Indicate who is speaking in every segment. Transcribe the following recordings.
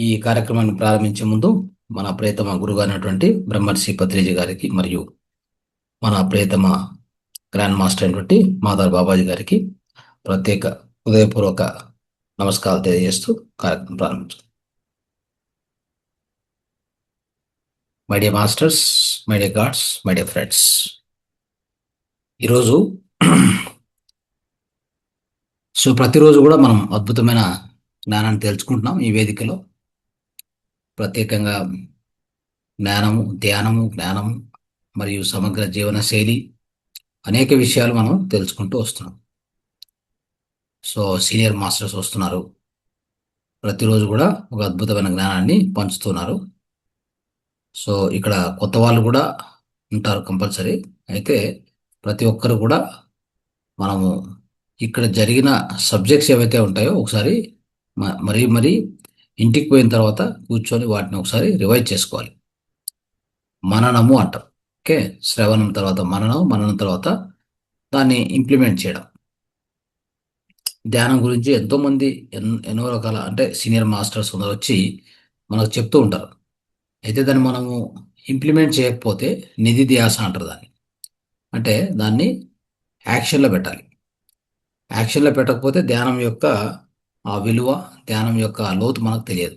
Speaker 1: ఈ కార్యక్రమాన్ని ప్రారంభించే ముందు మన ప్రియతమ గురువు అయినటువంటి బ్రహ్మర్షి పత్రిజీ గారికి మరియు మన ప్రియతమ గ్రాండ్ మాస్టర్ అయినటువంటి మాదార్ బాబాజీ గారికి ప్రత్యేక హృదయపూర్వక నమస్కారాలు తెలియజేస్తూ కార్యక్రమం ప్రారంభించాం. My dear masters, my dear God's, my dear friends, ఈరోజు ప్రతిరోజు కూడా మనం అద్భుతమైన జ్ఞానాన్ని తెలుసుకుంటున్నాం. ఈ వేదికలో ప్రత్యేకంగా జ్ఞానము మరియు సమగ్ర జీవన శైలి అనేక విషయాలు మనం తెలుసుకుంటూ వస్తున్నాం. సీనియర్ మాస్టర్స్ వస్తున్నారు, ప్రతిరోజు కూడా ఒక అద్భుతమైన జ్ఞానాన్ని పంచుతున్నారు. ఇక్కడ కొత్త వాళ్ళు కూడా ఉంటారు కంపల్సరీ. అయితే ప్రతి ఒక్కరు కూడా మనము ఇక్కడ జరిగిన సబ్జెక్ట్స్ ఏవైతే ఉంటాయో ఒకసారి మరీ ఇంటికి పోయిన తర్వాత కూర్చొని వాటిని ఒకసారి రివైజ్ చేసుకోవాలి. మననము అంటాం. ఓకే, శ్రవణం తర్వాత మననం తర్వాత దాన్ని ఇంప్లిమెంట్ చేయడం. ధ్యానం గురించి ఎంతోమంది ఎన్నో రకాల అంటే సీనియర్ మాస్టర్స్ వచ్చి మనకు చెప్తూ ఉంటారు. అయితే దాన్ని మనము ఇంప్లిమెంట్ చేయకపోతే నిధి ధ్యాస అంటారు దాన్ని. అంటే దాన్ని యాక్షన్లో పెట్టాలి. యాక్షన్లో పెట్టకపోతే ధ్యానం యొక్క ఆ విలువ, ధ్యానం యొక్క లోతు మనకు తెలియదు.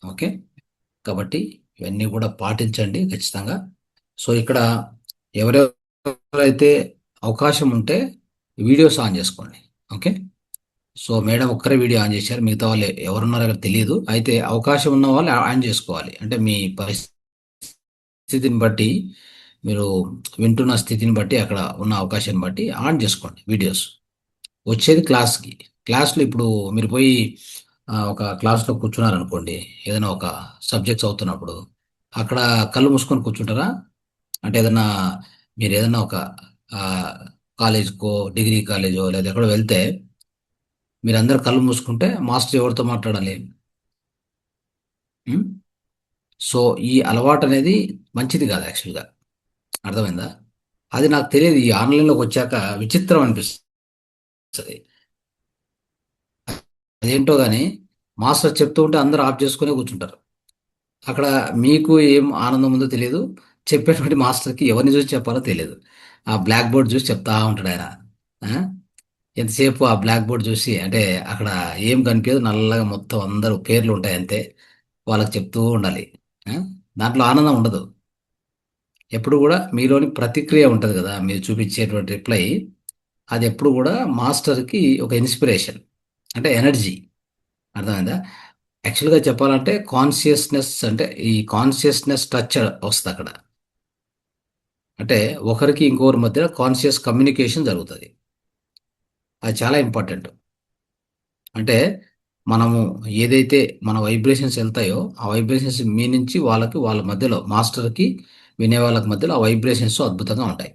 Speaker 1: ఓకే, కాబట్టి ఇవన్నీ కూడా పాటించండి ఖచ్చితంగా. ఇక్కడ ఎవరెవరైతే అవకాశం ఉంటే వీడియోస్ ఆన్ చేసుకోండి. ఓకే, మేడం ఒక్కరే వీడియో ఆన్ చేశారు, మిగతా వాళ్ళు ఎవరున్నారో అక్కడ తెలియదు. అయితే అవకాశం ఉన్న వాళ్ళు ఆన్ చేసుకోవాలి. అంటే మీ పరిస్థితిని బట్టి, మీరు వింటున్న స్థితిని బట్టి, అక్కడ ఉన్న అవకాశాన్ని బట్టి ఆన్ చేసుకోండి వీడియోస్. వచ్చేది క్లాస్లో ఇప్పుడు మీరు పోయి ఒక క్లాస్లో కూర్చున్నారనుకోండి, ఏదైనా ఒక సబ్జెక్ట్స్ అవుతున్నప్పుడు అక్కడ కళ్ళు మూసుకొని కూర్చుంటారా? అంటే మీరు ఏదైనా ఒక కాలేజ్కో, డిగ్రీ కాలేజో లేదా ఎక్కడో వెళ్తే మీరందరూ కళ్ళు మూసుకుంటే మాస్టర్ ఎవరితో మాట్లాడాలి? ఉం? ఈ అలవాటు అనేది మంచిది కాదు యాక్చువల్గా. అర్థమైందా? అది నాకు తెలియదు. ఈ ఆన్లైన్లోకి వచ్చాక విచిత్రం అనిపిస్తుంది. అదేంటో కానీ మాస్టర్ చెప్తూ ఉంటే అందరూ ఆఫ్ చేసుకునే కూర్చుంటారు. అక్కడ మీకు ఏం ఆనందం ఉందో తెలియదు, చెప్పేటువంటి మాస్టర్కి ఎవరిని చూసి చెప్పాలో తెలియదు. ఆ బ్లాక్ బోర్డ్ చూసి చెప్తా ఉంటాడు ఆయన. ఎంతసేపు ఆ బ్లాక్ బోర్డ్ చూసి, అంటే అక్కడ ఏం కనిపించదు, నల్లగా మొత్తం అందరూ పేర్లు ఉంటాయి అంతే, వాళ్ళకి చెప్తూ ఉండాలి. దాంట్లో ఆనందం ఉండదు. ఎప్పుడు కూడా మీలోని ప్రతిక్రియ ఉంటుంది కదా, మీరు చూపించేటువంటి రిప్లై, అది ఎప్పుడు కూడా మాస్టర్కి ఒక ఇన్స్పిరేషన్, అంటే ఎనర్జీ. అర్థమైందా? యాక్చువల్గా చెప్పాలంటే కాన్షియస్నెస్, అంటే ఈ కాన్షియస్నెస్ టచ్ వస్తుంది అక్కడ. అంటే ఒకరికి ఇంకొకరి మధ్య కాన్షియస్ కమ్యూనికేషన్ జరుగుతుంది. అది చాలా ఇంపార్టెంట్. అంటే మనము ఏదైతే మన వైబ్రేషన్స్ వెళ్తాయో ఆ వైబ్రేషన్స్ మీ నుంచి వాళ్ళ మధ్యలో, మాస్టర్కి వినే వాళ్ళకి మధ్యలో ఆ వైబ్రేషన్స్ అద్భుతంగా ఉంటాయి.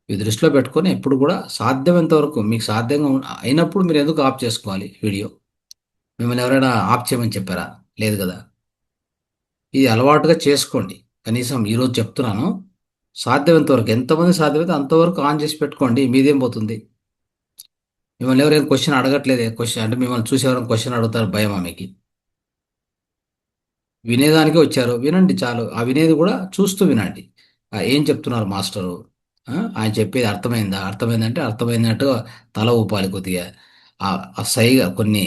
Speaker 1: ఇవి దృష్టిలో పెట్టుకొని ఎప్పుడు కూడా సాధ్యమైనంత వరకు మీకు సాధ్యంగా అయినప్పుడు మీరు ఎందుకు ఆఫ్ చేసుకోవాలి వీడియో? మిమ్మల్ని ఎవరైనా ఆఫ్ చేయమని చెప్పారా? లేదు కదా. ఇది అలవాటుగా చేసుకోండి. కనీసం ఈరోజు చెప్తున్నాను, సాధ్యమైనంత వరకు, ఎంతమంది సాధ్యమైతే అంతవరకు ఆన్ చేసి పెట్టుకోండి. మీదేం పోతుంది? మిమ్మల్ని ఎవరైనా క్వశ్చన్ అడగట్లేదే. క్వశ్చన్ అంటే మిమ్మల్ని చూసి ఎవరైనా క్వశ్చన్ అడుగుతారు, భయమా మీకు? వినేదానికే వచ్చారు, వినండి చాలు. ఆ వినేది కూడా చూస్తూ వినండి. ఏం చెప్తున్నారు మాస్టరు, ఆయన చెప్పేది అర్థమైందంటే అర్థమైందన్నట్టుగా తల ఊపాలి కొద్దిగా. ఆ సైగా కొన్ని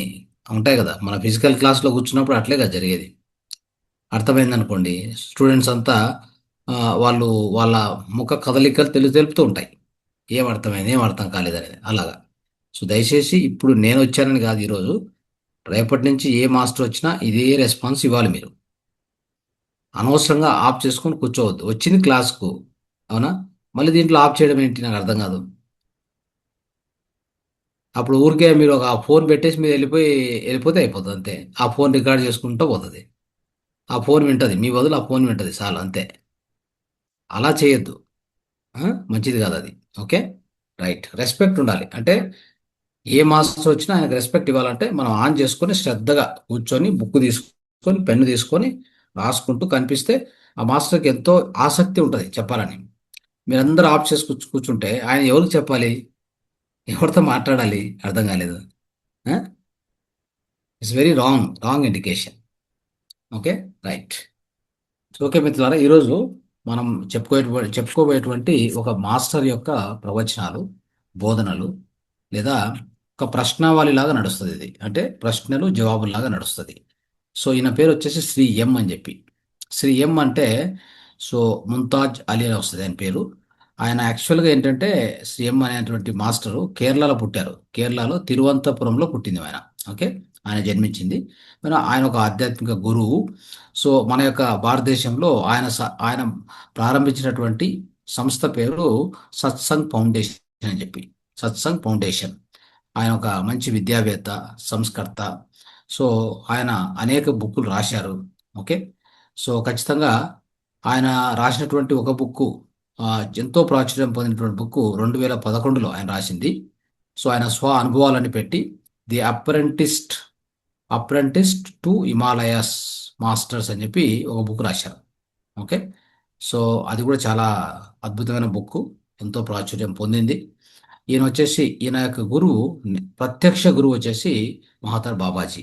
Speaker 1: ఉంటాయి కదా, మన ఫిజికల్ క్లాస్లో కూర్చున్నప్పుడు అట్లే కదా జరిగేది. అర్థమైందనుకోండి, స్టూడెంట్స్ అంతా వాళ్ళు వాళ్ళ ముఖ కదలికలు తెలుపుతూ ఉంటాయి, ఏం అర్థం కాలేదనేది. అలాగా. దయచేసి ఇప్పుడు నేను వచ్చానని కాదు ఈరోజు, రేపటి నుంచి ఏ మాస్టర్ వచ్చినా ఇదే రెస్పాన్స్ ఇవ్వాలి మీరు. అనవసరంగా ఆఫ్ చేసుకొని కూర్చోవద్దు. వచ్చింది క్లాస్కు, అవునా? మళ్ళీ దీంట్లో ఆఫ్ చేయడం ఏంటి? నాకు అర్థం కాదు. అప్పుడు ఊరికే మీరు ఒక ఫోన్ పెట్టేసి మీరు వెళ్ళిపోతే అయిపోతుంది అంతే. ఆ ఫోన్ రికార్డ్ చేసుకుంటూ పోతుంది. ఆ ఫోన్ వింటది, మీ బదులు ఆ ఫోన్ వింటది, చాలు అంతే. అలా చేయొద్దు. మంచిది కాదు అది. Okay, right. రెస్పెక్ట్ ఉండాలి. అంటే ఏ మాస్టర్ వచ్చినా ఆయనకు రెస్పెక్ట్ ఇవ్వాలంటే మనం ఆన్ చేసుకొని శ్రద్ధగా కూర్చొని బుక్ తీసుకొని పెన్ను తీసుకొని రాసుకుంటూ కనిపిస్తే ఆ మాస్టర్కి ఎంతో ఆసక్తి ఉంటుంది చెప్పాలని. మీరందరూ ఆఫ్ చేసి కూర్చుంటే ఆయన ఎవరికి చెప్పాలి? ఎవరితో మాట్లాడాలి? అర్థం కాలేదు. It's very wrong indication. Okay. Right. Okay మిత్రులారా, ఈరోజు మనం చెప్పుకోబోయేటువంటి ఒక మాస్టర్ యొక్క ప్రవచనాలు, బోధనలు, లేదా ఒక ప్రశ్నావళిలాగా నడుస్తుంది. ఇది అంటే ప్రశ్నలు జవాబులాగా నడుస్తుంది. సో ఈయన పేరు వచ్చేసి శ్రీ ఎం అని చెప్పి. శ్రీ ఎం అంటే సో ముంతాజ్ అలీ అని వస్తుంది ఆయన పేరు. ఆయన యాక్చువల్గా ఏంటంటే శ్రీ ఎం అనేటువంటి మాస్టరు కేరళలో పుట్టారు. కేరళలో తిరువనంతపురంలో పుట్టింది ఆయన. ఓకే. ఆయన జన్మించింది. మరి ఆయన ఒక ఆధ్యాత్మిక గురువు. సో మన యొక్క భారతదేశంలో ఆయన ప్రారంభించినటువంటి సంస్థ పేరు సత్సంగ్ ఫౌండేషన్ అని చెప్పి. సత్సంగ్ ఫౌండేషన్. ఆయన ఒక మంచి విద్యావేత్త, సంస్కర్త. సో ఆయన అనేక బుక్కులు రాశారు. ఓకే. సో ఖచ్చితంగా ఆయన రాసినటువంటి ఒక బుక్కు, ఎంతో ప్రాచుర్యం పొందినటువంటి బుక్కు 2011లో ఆయన రాసింది. సో ఆయన స్వ అనుభవాలని పెట్టి the apprentice to Himalayas masters అని చెప్పి ఒక బుక్ రాశారు. ఓకే. సో అది కూడా చాలా అద్భుతమైన బుక్, ఎంతో ప్రాచుర్యం పొందింది. ఈయన యొక్క గురువు, ప్రత్యక్ష గురువు వచ్చేసి మహాతార్ బాబాజీ.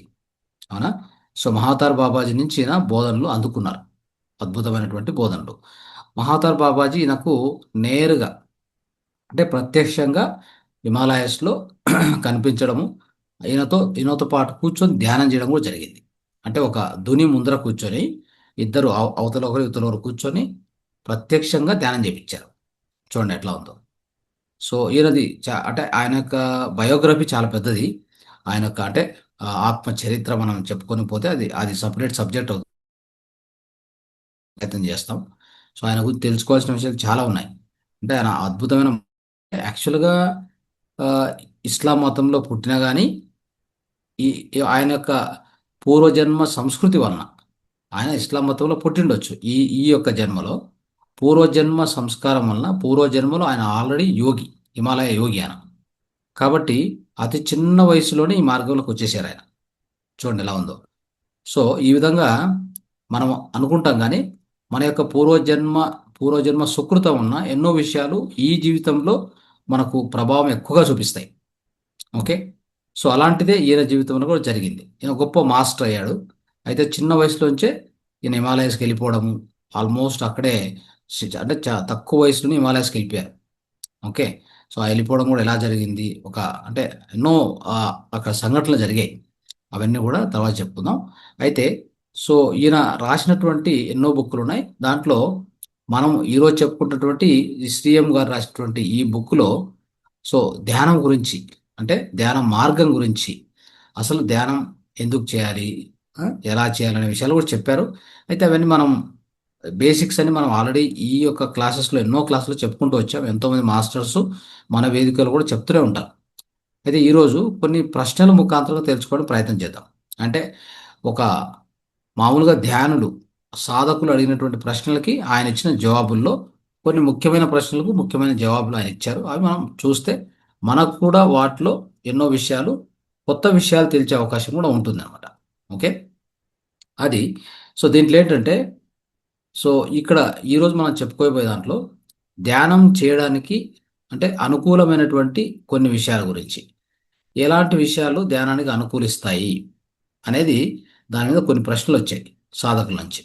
Speaker 1: అవునా. సో మహాతార్ బాబాజీ నుంచి ఈయన బోధనలు అందుకున్నారు, అద్భుతమైనటువంటి బోధనలు. మహాతార్ బాబాజీ ఈయనకు నేరుగా అంటే ప్రత్యక్షంగా హిమాలయస్లో కనిపించడము, ఈయనతో పాటు కూర్చొని ధ్యానం చేయడం కూడా జరిగింది. అంటే ఒక ధుని ముందర కూర్చొని ఇద్దరు అవతల ఒకరు ఇవతల ఒకరు కూర్చొని ప్రత్యక్షంగా ధ్యానం చేపించారు. చూడండి ఎట్లా ఉందో. సో ఈయనది అంటే ఆయన యొక్క బయోగ్రఫీ చాలా పెద్దది. ఆయన యొక్క అంటే ఆత్మ చరిత్ర మనం చెప్పుకొని పోతే అది అది సపరేట్ సబ్జెక్ట్ అవుతుంది, ప్రయత్నం చేస్తాం. సో ఆయన గురించి తెలుసుకోవాల్సిన విషయాలు చాలా ఉన్నాయి. అంటే ఆయన అద్భుతమైన, యాక్చువల్గా ఆ, ఇస్లాం మతంలో పుట్టినా కానీ ఆయన యొక్క పూర్వజన్మ సంస్కృతి వలన ఆయన ఇస్లాం మతంలో పుట్టిండొచ్చు. ఈ ఈ యొక్క జన్మలో పూర్వజన్మ సంస్కారం వలన పూర్వజన్మలో ఆయన ఆల్రెడీ యోగి, హిమాలయ యోగి ఆయన. కాబట్టి అతి చిన్న వయసులోనే ఈ మార్గంలోకి వచ్చేసారు ఆయన. చూడండి ఎలా ఉందో. సో ఈ విధంగా మనం అనుకుంటాం కానీ మన యొక్క పూర్వజన్మ సుకృతం ఉన్న ఎన్నో విషయాలు ఈ జీవితంలో మనకు ప్రభావం ఎక్కువగా చూపిస్తాయి. ఓకే. సో అలాంటిదే ఈయన జీవితంలో కూడా జరిగింది. ఈయన గొప్ప మాస్టర్ అయ్యాడు. అయితే చిన్న వయసులోంచే ఈయన హిమాలయస్కి వెళ్ళిపోవడము, ఆల్మోస్ట్ అక్కడే అంటే తక్కువ వయసులోనే హిమాలయస్కి వెళ్ళిపోయారు. ఓకే. సో ఆ వెళ్ళిపోవడం కూడా ఎలా జరిగింది, ఒక అంటే ఎన్నో అక్కడ సంఘటనలు జరిగాయి. అవన్నీ కూడా తర్వాత చెప్పుకుందాం. అయితే సో ఈయన రాసినటువంటి ఎన్నో బుక్కులు ఉన్నాయి. దాంట్లో మనం ఈరోజు చెప్పుకుంటున్నటువంటి ఈ శ్రీఎం గారు రాసినటువంటి ఈ బుక్లో సో ధ్యానం గురించి, అంటే ధ్యానం మార్గం గురించి, అసలు ధ్యానం ఎందుకు చేయాలి, ఆ, ఎలా చేయాలనే విషయాలు కూడా చెప్పారు. అయితే అవన్నీ మనం బేసిక్స్ అని మనం ఆల్రెడీ ఈ యొక్క క్లాసెస్లో ఎన్నో క్లాసులు చెప్పుకుంటూ వచ్చాం. ఎంతోమంది మాస్టర్స్ మన వేదికలు కూడా చెప్తూనే ఉంటారు. అయితే ఈరోజు కొన్ని ప్రశ్నల ముఖాంతరంగా తెలుసుకోవడం ప్రయత్నం చేద్దాం. అంటే ఒక మామూలుగా ధ్యానులు, సాధకులు అడిగినటువంటి ప్రశ్నలకి ఆయన ఇచ్చిన జవాబుల్లో కొన్ని ముఖ్యమైన ప్రశ్నలకు ముఖ్యమైన జవాబులు ఆయన ఇచ్చారు. అవి మనం చూస్తే మనకు కూడా వాటిలో ఎన్నో విషయాలు, కొత్త విషయాలు తెలిసే అవకాశం కూడా ఉంటుంది అనమాట. ఓకే. అది సో దీంట్లో ఏంటంటే సో ఇక్కడ ఈరోజు మనం చెప్పుకోబోయే దాంట్లో ధ్యానం చేయడానికి అంటే అనుకూలమైనటువంటి కొన్ని విషయాల గురించి, ఎలాంటి విషయాలు ధ్యానానికి అనుకూలిస్తాయి అనేది, దాని మీద కొన్ని ప్రశ్నలు వచ్చాయి సాధకుల నుంచి.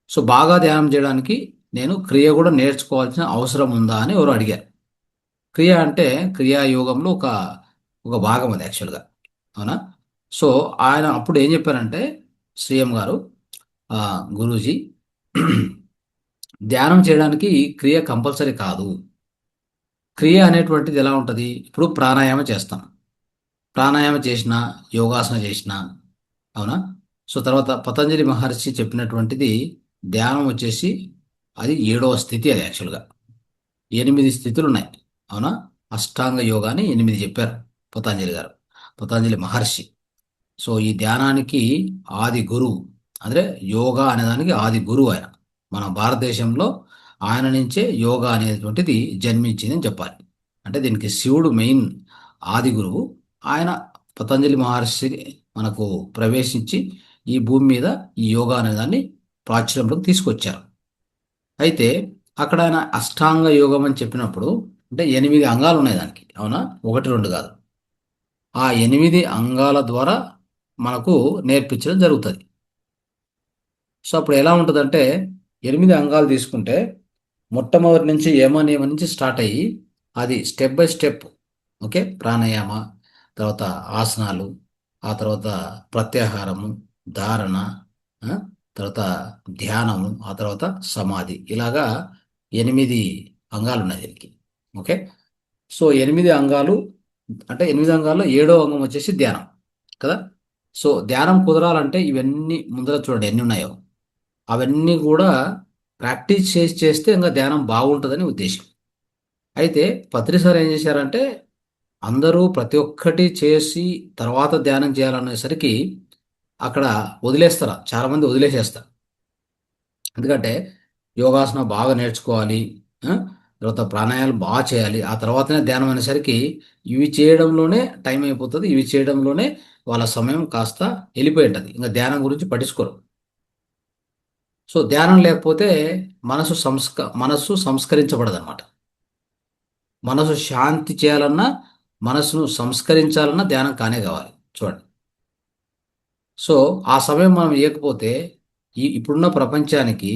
Speaker 1: సో బాగా ధ్యానం చేయడానికి నేను క్రియ కూడా నేర్చుకోవాల్సిన అవసరం ఉందా అని ఎవరు అడిగారు. క్రియ అంటే క్రియాయోగంలో ఒక ఒక భాగం అది యాక్చువల్గా. అవునా. సో ఆయన అప్పుడు ఏం చెప్పారంటే శ్రీఎం గారు, గురూజీ, ధ్యానం చేయడానికి క్రియ కంపల్సరీ కాదు. క్రియ అనేటువంటిది ఎలా ఉంటుంది, ఇప్పుడు ప్రాణాయామం చేస్తాం. ప్రాణాయామం చేసిన, యోగాసన చేసిన, అవునా. సో తర్వాత పతంజలి మహర్షి చెప్పినటువంటిది ధ్యానం వచ్చేసి అది 7వ స్థితి. అది యాక్చువల్గా 8 స్థితులు ఉన్నాయి. అవునా. అష్టాంగ యోగాని 8 చెప్పారు పతంజలి మహర్షి. సో ఈ ధ్యానానికి ఆది గురువు, అంటే యోగా అనేదానికి ఆది గురువు ఆయన. మన భారతదేశంలో ఆయన నుంచే యోగా అనేటువంటిది జన్మించింది అని చెప్పాలి. అంటే దీనికి శివుడు మెయిన్ ఆది గురువు. ఆయన పతంజలి మహర్షి మనకు ప్రవేశించి ఈ భూమి మీద ఈ యోగా అనేదాన్ని ప్రాచుర్యంలోకి తీసుకొచ్చారు. అయితే అక్కడ ఆయన అష్టాంగ యోగం అని చెప్పినప్పుడు అంటే 8 అంగాలు ఉన్నాయి దానికి. అవునా. 1 2 కాదు. ఆ 8 అంగాల ద్వారా మనకు నేర్పించడం జరుగుతుంది. సో అప్పుడు ఎలా ఉంటుందంటే 8 అంగాలు తీసుకుంటే మొట్టమొదటి నుంచి యమ నియమం నుంచి స్టార్ట్ అయ్యి అది step by step. Okay, pranayama, తర్వాత ఆసనాలు, ఆ తర్వాత ప్రత్యాహారము, ధారణ, ఆ, తర్వాత ధ్యానము, ఆ తర్వాత సమాధి, ఇలాగా 8 అంగాలు ఉన్నాయి దీనికి. ఓకే, సో 8 అంగాలు అంటే 8 అంగాల్లో 7వ అంగం వచ్చేసి ధ్యానం కదా. సో ధ్యానం కుదరాలంటే ఇవన్నీ ముందర చూడండి ఎన్ని ఉన్నాయో, అవన్నీ కూడా ప్రాక్టీస్ చేసి చేస్తే ఇంకా ధ్యానం బాగుంటుందని ఉద్దేశం. అయితే పత్రి సార్ ఏం చేశారంటే అందరూ ప్రతి ఒక్కటి చేసి తర్వాత ధ్యానం చేయాలనేసరికి అక్కడ వదిలేస్తారు, చాలామంది వదిలేసేస్తారు. ఎందుకంటే యోగాసనం బాగా నేర్చుకోవాలి, ఆ, తర్వాత ప్రాణాయామం బాగా చేయాలి, ఆ తర్వాతనే ధ్యానం అనేసరికి ఇవి చేయడంలోనే టైం అయిపోతుంది, ఇవి చేయడంలోనే వాళ్ళ సమయం కాస్త వెళ్ళిపోయి ఉంటుంది, ఇంకా ధ్యానం గురించి పట్టించుకోరు. సో ధ్యానం లేకపోతే మనసు సంస్కరించబడదన్నమాట. మనసు శాంతి చేయాలన్నా, మనసును సంస్కరించాలన్నా ధ్యానం కానే కావాలి. చూడండి, సో ఆ సమయం మనం ఇవ్వకపోతే ఇప్పుడున్న ప్రపంచానికి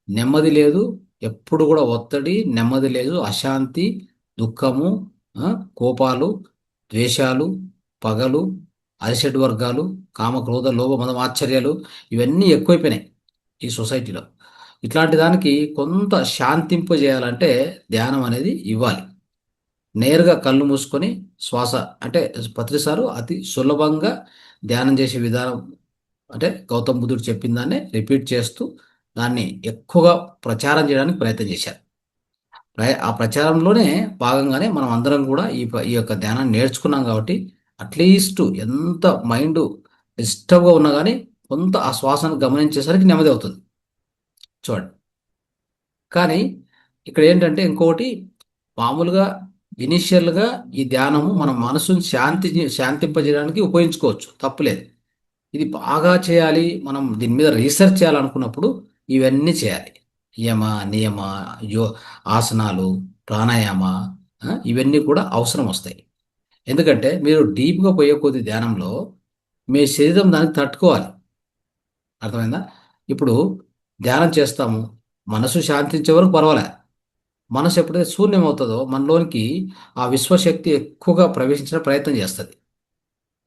Speaker 1: నెమ్మది లేదు, ఎప్పుడు కూడా ఒత్తిడి, నెమ్మది లేదు, అశాంతి, దుఃఖము, ఆ, కోపాలు, ద్వేషాలు, పగలు, అరిషడ్ వర్గాలు, కామ క్రోధ లోభ మదం ఆశ్చర్యాలు, ఇవన్నీ ఎక్కువైపోయినాయి ఈ సొసైటీలో. ఇట్లాంటి దానికి కొంత శాంతింపజేయాలంటే ధ్యానం అనేది ఇవ్వాలి. నేరుగా కళ్ళు మూసుకొని శ్వాస, అంటే పత్రిసారు అతి సులభంగా ధ్యానం చేసే విధానం, అంటే గౌతమ్ బుద్ధుడు చెప్పిన దాన్ని రిపీట్ చేస్తూ దాన్ని ఎక్కువగా ప్రచారం చేయడానికి ప్రయత్నం చేశారు. ఆ ప్రచారంలోనే భాగంగానే మనం అందరం కూడా ఈ యొక్క ధ్యానాన్ని నేర్చుకున్నాం కాబట్టి అట్లీస్ట్ ఎంత మైండ్ డిస్టర్బ్గా ఉన్నా కానీ కొంత ఆ శ్వాసను గమనించేసరికి నెమ్మది అవుతుంది. చూడండి, కానీ ఇక్కడ ఏంటంటే ఇంకొకటి, మామూలుగా ఇనిషియల్గా ఈ ధ్యానము మన మనసుని శాంతింపజేయడానికి ఉపయోగించుకోవచ్చు, తప్పులేదు. ఇది బాగా చేయాలి, మనం దీని మీద రీసెర్చ్ చేయాలనుకున్నప్పుడు ఇవన్నీ చేయాలి. యమ, నియమ, యో ఆసనాలు, ప్రాణాయామ, ఇవన్నీ కూడా అవసరం వస్తాయి. ఎందుకంటే మీరు డీప్గా పోయే కొద్ది ధ్యానంలో మీ శరీరం దానికి తట్టుకోవాలి. అర్థమైందా? ఇప్పుడు ధ్యానం చేస్తాము, మనసు శాంతించే వరకు పర్వాలే. మనసు ఎప్పుడైతే శూన్యం అవుతుందో మనలోనికి ఆ విశ్వశక్తి ఎక్కువగా ప్రవేశించడం ప్రయత్నం చేస్తుంది.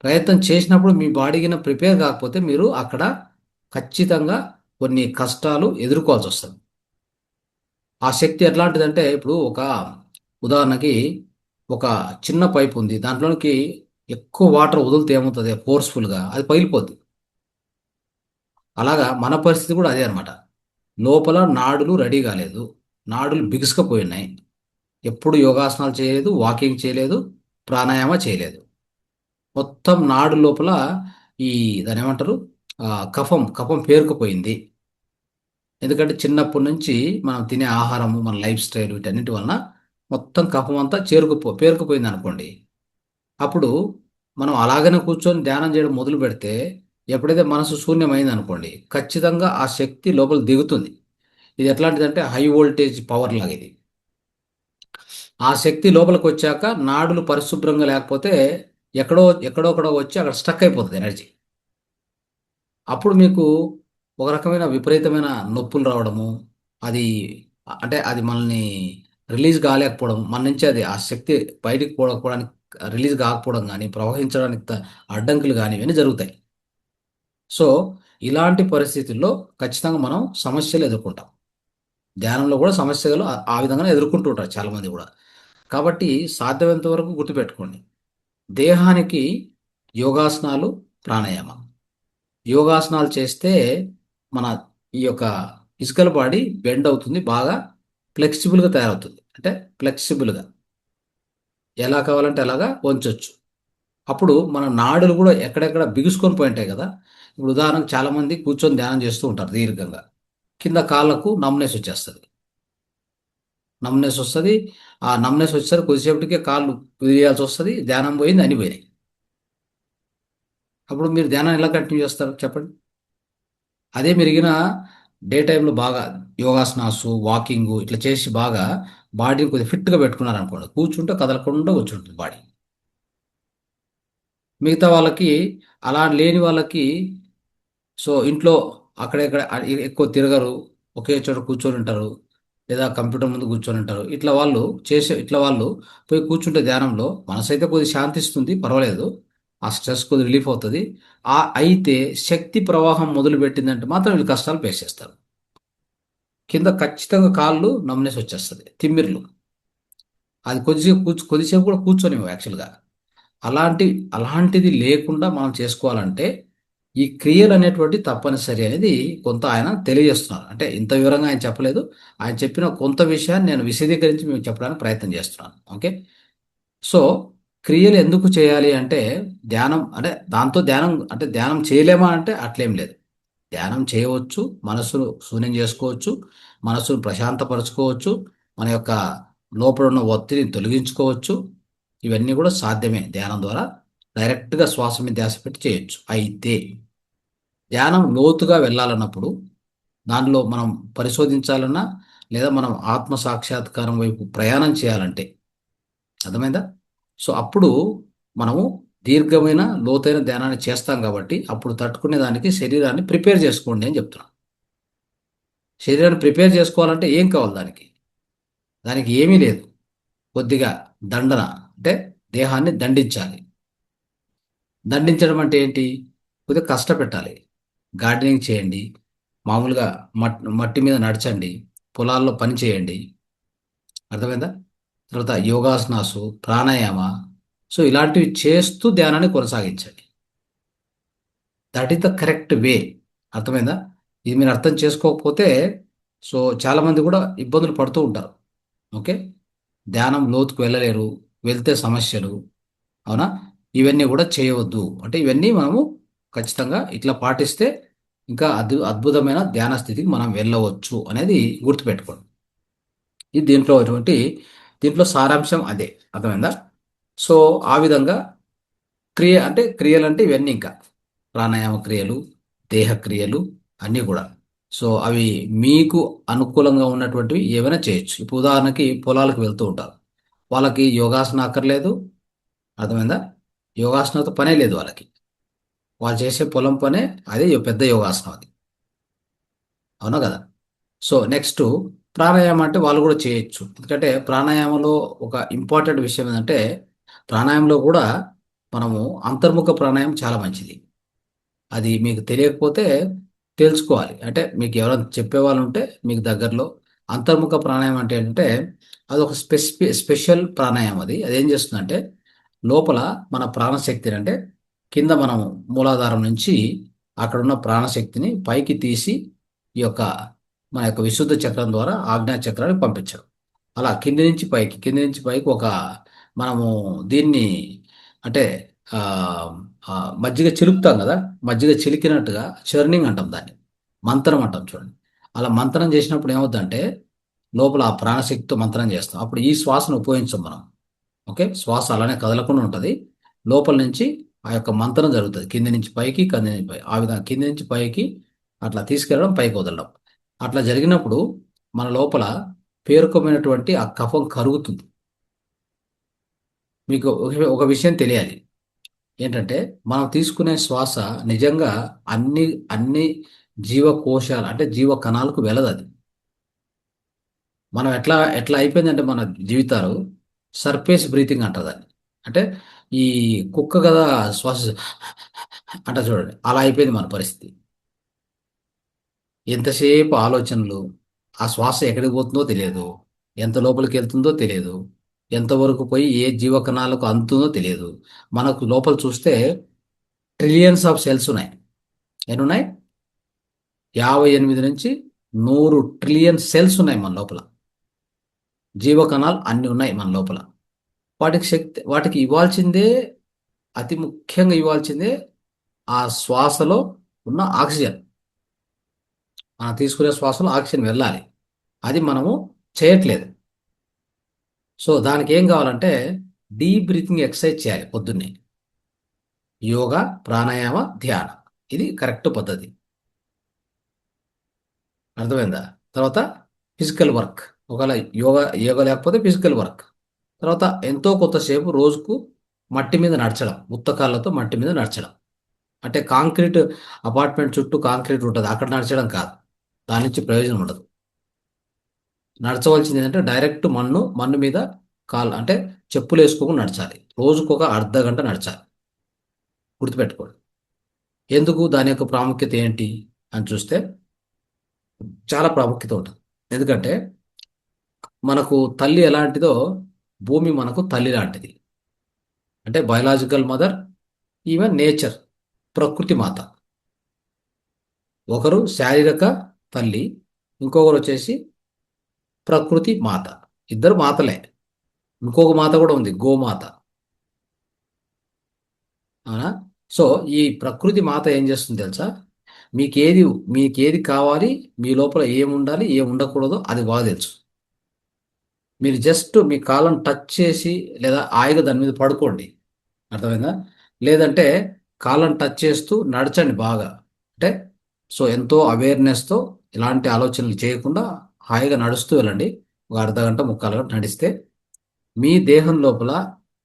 Speaker 1: ప్రయత్నం చేసినప్పుడు మీ బాడీ కింద ప్రిపేర్ కాకపోతే మీరు అక్కడ ఖచ్చితంగా కొన్ని కష్టాలు ఎదుర్కోవాల్సి వస్తుంది. ఆ శక్తి ఎట్లాంటిదంటే ఇప్పుడు ఒక ఉదాహరణకి ఒక చిన్న పైప్ ఉంది, దాంట్లోనికి ఎక్కువ వాటర్ వదిలితే ఏమవుతుంది, ఫోర్స్ఫుల్గా అది పగిలిపోద్ది. అలాగా మన పరిస్థితి కూడా అదే అనమాట. లోపల నాడులు రెడీ కాలేదు, నాడులు బిగుసుకుపోయి ఉన్నాయి. ఎప్పుడు యోగాసనాలు చేయలేదు, వాకింగ్ చేయలేదు, ప్రాణాయామ చేయలేదు. మొత్తం నాడు లోపల ఈ దాని ఏమంటారు, ఆ, కఫం కఫం పేరుకుపోయింది. ఎందుకంటే చిన్నప్పటి నుంచి మనం తినే ఆహారము, మన లైఫ్ స్టైల్, వీటన్నిటి వలన మొత్తం కఫం అంతా పేరుకుపోయింది అనుకోండి. అప్పుడు మనం అలాగనే కూర్చొని ధ్యానం చేయడం మొదలు పెడితే ఎప్పుడైతే మనసు శూన్యమైంది అనుకోండి, ఖచ్చితంగా ఆ శక్తి లోపల దిగుతుంది. ఇది ఎట్లాంటిదంటే హై వోల్టేజ్ పవర్ లాగా ఇది. ఆ శక్తి లోపలికి వచ్చాక నాడులు పరిశుభ్రంగా లేకపోతే ఎక్కడో వచ్చి అక్కడ స్టక్ అయిపోతుంది ఎనర్జీ. అప్పుడు మీకు ఒక రకమైన విపరీతమైన నొప్పులు రావడము, అది అంటే అది మనల్ని రిలీజ్ కాలేకపోవడం, మన నుంచి అది ఆ శక్తి బయటికి పోవడానికి, రిలీజ్ కాకపోవడం కానీ, ప్రవహించడానికి అడ్డంకులు కానీ ఇవన్నీ జరుగుతాయి. సో ఇలాంటి పరిస్థితుల్లో ఖచ్చితంగా మనం సమస్యలు ఎదుర్కొంటాం. ధ్యానంలో కూడా సమస్యలు ఆ విధంగానే ఎదుర్కొంటూ ఉంటారు చాలామంది కూడా. కాబట్టి సాధ్యమైనంత వరకు గుర్తుపెట్టుకోండి, దేహానికి యోగాసనాలు, ప్రాణాయామం. యోగాసనాలు చేస్తే మన ఈ యొక్క ఫిజికల్ బాడీ బెండ్ అవుతుంది, బాగా ఫ్లెక్సిబుల్గా తయారవుతుంది. అంటే ఫ్లెక్సిబుల్గా ఎలా కావాలంటే అలాగా వంచొచ్చు. అప్పుడు మన నాడులు కూడా ఎక్కడెక్కడ బిగుసుకొని పోయి ఉంటాయి కదా. ఇప్పుడు ఉదాహరణకు చాలామంది కూర్చొని ధ్యానం చేస్తూ ఉంటారు దీర్ఘంగా, కింద కాళ్ళకు నమ్నెస్ వచ్చేస్తుంది. నమ్నెస్ వస్తుంది. ఆ నమ్నెస్ వచ్చేసరికి కొద్దిసేపటికే కాళ్ళు వదిలేయాల్సి వస్తుంది, ధ్యానం పోయింది, అన్ని పోయినాయి. అప్పుడు మీరు ధ్యానం ఎలా కంటిన్యూ చేస్తారు చెప్పండి? అదే మెరిగిన డే టైంలో బాగా యోగాసనాసు, వాకింగ్ ఇట్లా చేసి బాగా బాడీని కొద్దిగా ఫిట్గా పెట్టుకున్నారు అనుకోండి, కూర్చుంటే కదలకుండా కూర్చుంటుంది బాడీ. మిగతా వాళ్ళకి, అలా లేని వాళ్ళకి, సో ఇంట్లో అక్కడెక్కడ ఎక్కువ తిరగరు, ఒకే చోట కూర్చొని ఉంటారు, లేదా కంప్యూటర్ ముందు కూర్చొని ఉంటారు. ఇట్లా వాళ్ళు పోయి కూర్చుంటే ధ్యానంలో మనసు అయితే కొద్దిగా శాంతిస్తుంది, పర్వాలేదు, ఆ స్ట్రెస్ కొద్దిగా రిలీఫ్ అవుతుంది. అయితే శక్తి ప్రవాహం మొదలు పెట్టిందంటే మాత్రం వీళ్ళు కష్టాలు ఫేస్ చేస్తారు. కింద ఖచ్చితంగా కాళ్ళు నమ్మనేసి వచ్చేస్తుంది, తిమ్మిర్లు. అది కొద్దిసేపు కూడా కూర్చొనివ్వు యాక్చువల్గా. అలాంటి అలాంటిది లేకుండా మనం చేసుకోవాలంటే ఈ క్రియలు అనేటువంటి తప్పనిసరి అనేది కొంత ఆయన తెలియజేస్తున్నారు. అంటే ఇంత వివరంగా ఆయన చెప్పలేదు. ఆయన చెప్పిన కొంత విషయాన్ని నేను విశదీకరించి మీకు చెప్పడానికి ప్రయత్నం చేస్తున్నాను. ఓకే. సో క్రియలు ఎందుకు చేయాలి అంటే, ధ్యానం అంటే దాంతో ధ్యానం అంటే ధ్యానం చేయలేమా అంటే అట్లేం లేదు. ధ్యానం చేయవచ్చు, మనసును శూన్యం చేసుకోవచ్చు, మనసును ప్రశాంతపరచుకోవచ్చు, మన యొక్క లోపల ఉన్న ఒత్తిడిని తొలగించుకోవచ్చు. ఇవన్నీ కూడా సాధ్యమే ధ్యానం ద్వారా. డైరెక్ట్గా శ్వాస మీద ధ్యాస పెట్టి చేయొచ్చు. అయితే ధ్యానం లోతుగా వెళ్ళాలన్నప్పుడు, దానిలో మనం పరిశోధించాలన్నా, లేదా మనం ఆత్మ సాక్షాత్కారం వైపు ప్రయాణం చేయాలంటే, అర్థమైందా? సో అప్పుడు మనము దీర్ఘమైన లోతైన ధ్యానాన్ని చేస్తాం కాబట్టి అప్పుడు తట్టుకునే దానికి శరీరాన్ని ప్రిపేర్ చేసుకోండి అని చెప్తున్నాను. శరీరాన్ని ప్రిపేర్ చేసుకోవాలంటే ఏం కావాలి దానికి? దానికి ఏమీ లేదు. కొద్దిగా దండన, అంటే దేహాన్ని దండించాలి. దండించడం అంటే ఏంటి? కొద్దిగా కష్టపెట్టాలి. గార్డెనింగ్ చేయండి, మామూలుగా మట్టి మీద నడచండి, పొలాల్లో పని చేయండి. అర్థమైందా? తర్వాత యోగాసనాసు, ప్రాణాయామ, సో ఇలాంటివి చేస్తూ ధ్యానాన్ని కొనసాగించండి. That is the correct way. అర్థమైందా? ఇది మీరు అర్థం చేసుకోకపోతే, సో చాలామంది కూడా ఇబ్బందులు పడుతూ ఉంటారు. ఓకే. ధ్యానం లోతుకు వెళ్ళలేరు, వెళ్తే సమస్యలు. అవునా? ఇవన్నీ కూడా చేయవద్దు. అంటే ఇవన్నీ మనము ఖచ్చితంగా ఇట్లా పాటిస్తే ఇంకా అద్భుతమైన ధ్యాన స్థితికి మనం వెళ్ళవచ్చు అనేది గుర్తుపెట్టుకోండి. ఇది దీంట్లో సారాంశం అదే. అర్థమైందా? సో ఆ విధంగా క్రియలు అంటే ఇవన్నీ ఇంకా ప్రాణాయామ క్రియలు, దేహ క్రియలు అన్నీ కూడా. సో అవి మీకు అనుకూలంగా ఉన్నటువంటివి ఏవైనా చేయొచ్చు. ఇప్పుడు ఉదాహరణకి పొలాలకు వెళ్తూ ఉంటారు, వాళ్ళకి యోగాసన అక్కర్లేదు. అర్థమైందా? యోగాసనంతో పనే లేదు వాళ్ళకి. వాళ్ళు చేసే పొలం పనే అదే పెద్ద యోగాసనం అది. అవునా కదా? సో నెక్స్ట్ ప్రాణాయామం అంటే వాళ్ళు కూడా చేయొచ్చు. ఎందుకంటే ప్రాణాయామంలో ఒక ఇంపార్టెంట్ విషయం ఏంటంటే, ప్రాణాయామంలో కూడా మనము అంతర్ముఖ ప్రాణాయామం చాలా మంచిది. అది మీకు తెలియకపోతే తెలుసుకోవాలి. అంటే మీకు ఎవరైనా చెప్పేవాళ్ళు ఉంటే మీకు దగ్గరలో. అంతర్ముఖ ప్రాణాయామం అంటే ఏంటంటే, అది ఒక స్పెషల్ ప్రాణాయామం. అదేం చేస్తుందంటే, లోపల మన ప్రాణశక్తిని, అంటే కింద మనం మూలాధారం నుంచి అక్కడ ఉన్న ప్రాణశక్తిని పైకి తీసి ఈ యొక్క మన యొక్క విశుద్ధ చక్రం ద్వారా ఆజ్ఞా చక్రానికి పంపించడం. అలా కింది నుంచి పైకి మనము దీన్ని అంటే ఆ, ఆ, మజ్జిగ చిలుకుతాం కదా, మజ్జిగ చిలికినట్టుగా చర్నింగ్ అంటాం దాన్ని, మంత్రం అంటాం చూడండి. అలా మంత్రం చేసినప్పుడు ఏమవుతుందంటే, లోపల ఆ ప్రాణశక్తితో మంత్రం చేస్తాం. అప్పుడు ఈ శ్వాసను ఉపయోగించాం మనం. ఓకే. శ్వాస అలానే కదలకుండా ఉంటుంది. లోపల నుంచి ఆ యొక్క మంత్రం జరుగుతుంది, కింది నుంచి పైకి, కింది నుంచి పైకి, ఆ విధంగా కింది నుంచి పైకి అట్లా తీసుకెళ్ళడం, పైకి వదలడం. అట్లా జరిగినప్పుడు మన లోపల పేరుకోమైనటువంటి ఆ కఫం కరుగుతుంది. మీకు ఒక విషయం తెలియాలి. ఏంటంటే, మనం తీసుకునే శ్వాస నిజంగా అన్ని అన్ని జీవకోశాలు, అంటే జీవ కణాలకు వెళ్ళదు అది. మనం ఎట్లా ఎట్లా అయిపోయిందంటే మన జీవితాలు సర్ఫేస్ బ్రీతింగ్ అంటారు దాన్ని. అంటే ఈ కుక్క కదా శ్వాస అంట చూడండి, అలా అయిపోయింది మన పరిస్థితి. ఎంతసేపు ఆలోచనలు, ఆ శ్వాస ఎక్కడికి పోతుందో తెలియదు, ఎంత లోపలికి వెళ్తుందో తెలియదు, ఎంతవరకు పోయి ఏ జీవకణాలకు అందుతుందో తెలియదు. మనకు లోపల చూస్తే ట్రిలియన్స్ ఆఫ్ సెల్స్ ఉన్నాయి. ఎన్ని ఉన్నాయి? 58 నుంచి 100 ట్రిలియన్ సెల్స్ ఉన్నాయి మన లోపల. జీవకణాలు అన్ని ఉన్నాయి మన లోపల. వాటికి ఇవ్వాల్సిందే, అతి ముఖ్యంగా ఇవ్వాల్సిందే ఆ శ్వాసలో ఉన్న ఆక్సిజన్. మనం తీసుకునే శ్వాసలో ఆక్సిజన్ వెళ్ళాలి. అది మనము చేయట్లేదు. సో దానికి ఏం కావాలంటే డీప్ బ్రీతింగ్ ఎక్సర్సైజ్ చేయాలి పొద్దున్నే. యోగా, ప్రాణాయామ, ధ్యానం, ఇది కరెక్ట్ పద్ధతి. అర్థమైందా? తర్వాత ఫిజికల్ వర్క్. ఒకవేళ యోగా యోగా లేకపోతే ఫిజికల్ వర్క్. తర్వాత ఎంతో కొంతసేపు రోజుకు మట్టి మీద నడచడం, ఉత్తకాళ్ళతో మట్టి మీద నడచడం. అంటే కాంక్రీట్ అపార్ట్మెంట్ చుట్టూ కాంక్రీట్ ఉంటుంది, అక్కడ నడచడం కాదు. దాని నుంచి ప్రయోజనం ఉండదు. నడచవలసింది ఏంటంటే డైరెక్ట్ మన్ను మన్ను మీద కాలు అంటే చెప్పులు వేసుకోకుండా నడచాలి. రోజుకు ఒక అర్ధ గంట నడచాలి. గుర్తుపెట్టుకోండి. ఎందుకు, దాని యొక్క ప్రాముఖ్యత ఏంటి అని చూస్తే చాలా ప్రాముఖ్యత ఉంటుంది. ఎందుకంటే మనకు తల్లి ఎలాంటిదో భూమి మనకు తల్లి లాంటిది. అంటే బయలాజికల్ మదర్, ఈవెన్ నేచర్, ప్రకృతి మాత. ఒకరు శారీరక తల్లి, ఇంకొకరు వచ్చేసి ప్రకృతి మాత. ఇద్దరు మాతలే. ఇంకొక మాత కూడా ఉంది, గోమాత. అవునా? సో ఈ ప్రకృతి మాత ఏం చేస్తుంది తెలుసా? మీకేది మీకేది కావాలి, మీ లోపల ఏం ఉండాలి, ఏం ఉండకూడదో అది బాగా తెలుసు. మీరు జస్ట్ మీ కాళ్ళను టచ్ చేసి లేదా హాయిగా దాని మీద పడుకోండి. అర్థమైందా? లేదంటే కాళ్ళను టచ్ చేస్తూ నడచండి బాగా. అంటే సో ఎంతో అవేర్నెస్తో, ఇలాంటి ఆలోచనలు చేయకుండా హాయిగా నడుస్తూ వెళ్ళండి. ఒక అర్ధ గంట, ముక్కాలు గంట నడిస్తే మీ దేహం లోపల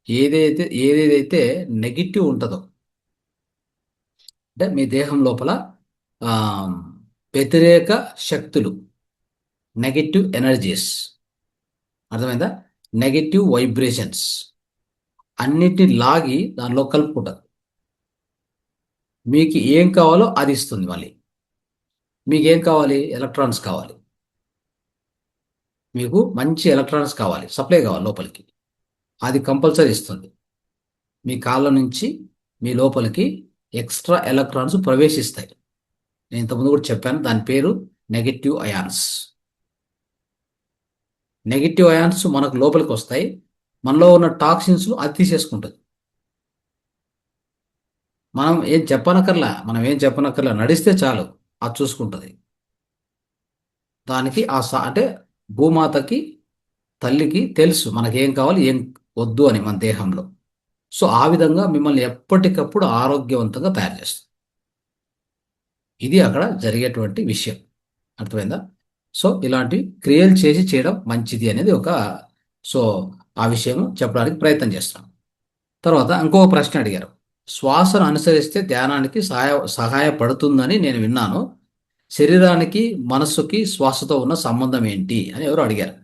Speaker 1: ఏదేదైతే నెగిటివ్ ఉంటుందో, అంటే మీ దేహం లోపల ఆ, వ్యతిరేక శక్తులు, నెగిటివ్ ఎనర్జీస్, అర్థమైందా? నెగిటివ్ వైబ్రేషన్స్ అన్నిటిని లాగి దానిలో కలుపుకుంటారు. మీకు ఏం కావాలో అది ఇస్తుంది మళ్ళీ. మీకు ఏం కావాలి? ఎలక్ట్రాన్స్ కావాలి. మీకు మంచి ఎలక్ట్రాన్స్ కావాలి, సప్లై కావాలి లోపలికి. అది కంపల్సరీ ఇస్తుంది. మీ కాళ్ళ నుంచి మీ లోపలికి ఎక్స్ట్రా ఎలక్ట్రాన్స్ ప్రవేశిస్తాయి. నేను ఇంతకుముందు కూడా చెప్పాను, దాని పేరు నెగటివ్ అయాన్స్. నెగిటివ్ అయాన్స్ మనకు లోపలికి వస్తాయి. మనలో ఉన్న టాక్సిన్స్ అది తీసేసుకుంటుంది. మనం ఏం చెప్పనక్కర్లా, నడిస్తే చాలు, అది చూసుకుంటుంది. దానికి అంటే భూమాతకి, తల్లికి తెలుసు మనకేం కావాలి, ఏం వద్దు అని మన దేహంలో. సో ఆ విధంగా మిమ్మల్ని ఎప్పటికప్పుడు ఆరోగ్యవంతంగా తయారు చేస్తుంది. ఇది అక్కడ జరిగేటువంటి విషయం. అర్థమైందా? సో ఇలాంటి క్రియలు చేసి చేయడం మంచిది అనేది ఒక, సో ఆ విషయం చెప్పడానికి ప్రయత్నం చేస్తున్నాం. తర్వాత ఇంకొక ప్రశ్న అడిగారు. శ్వాసను అనుసరిస్తే ధ్యానానికి సహాయపడుతుందని నేను విన్నాను. శరీరానికి, మనస్సుకి శ్వాసతో ఉన్న సంబంధం ఏంటి అని ఎవరు అడిగారు.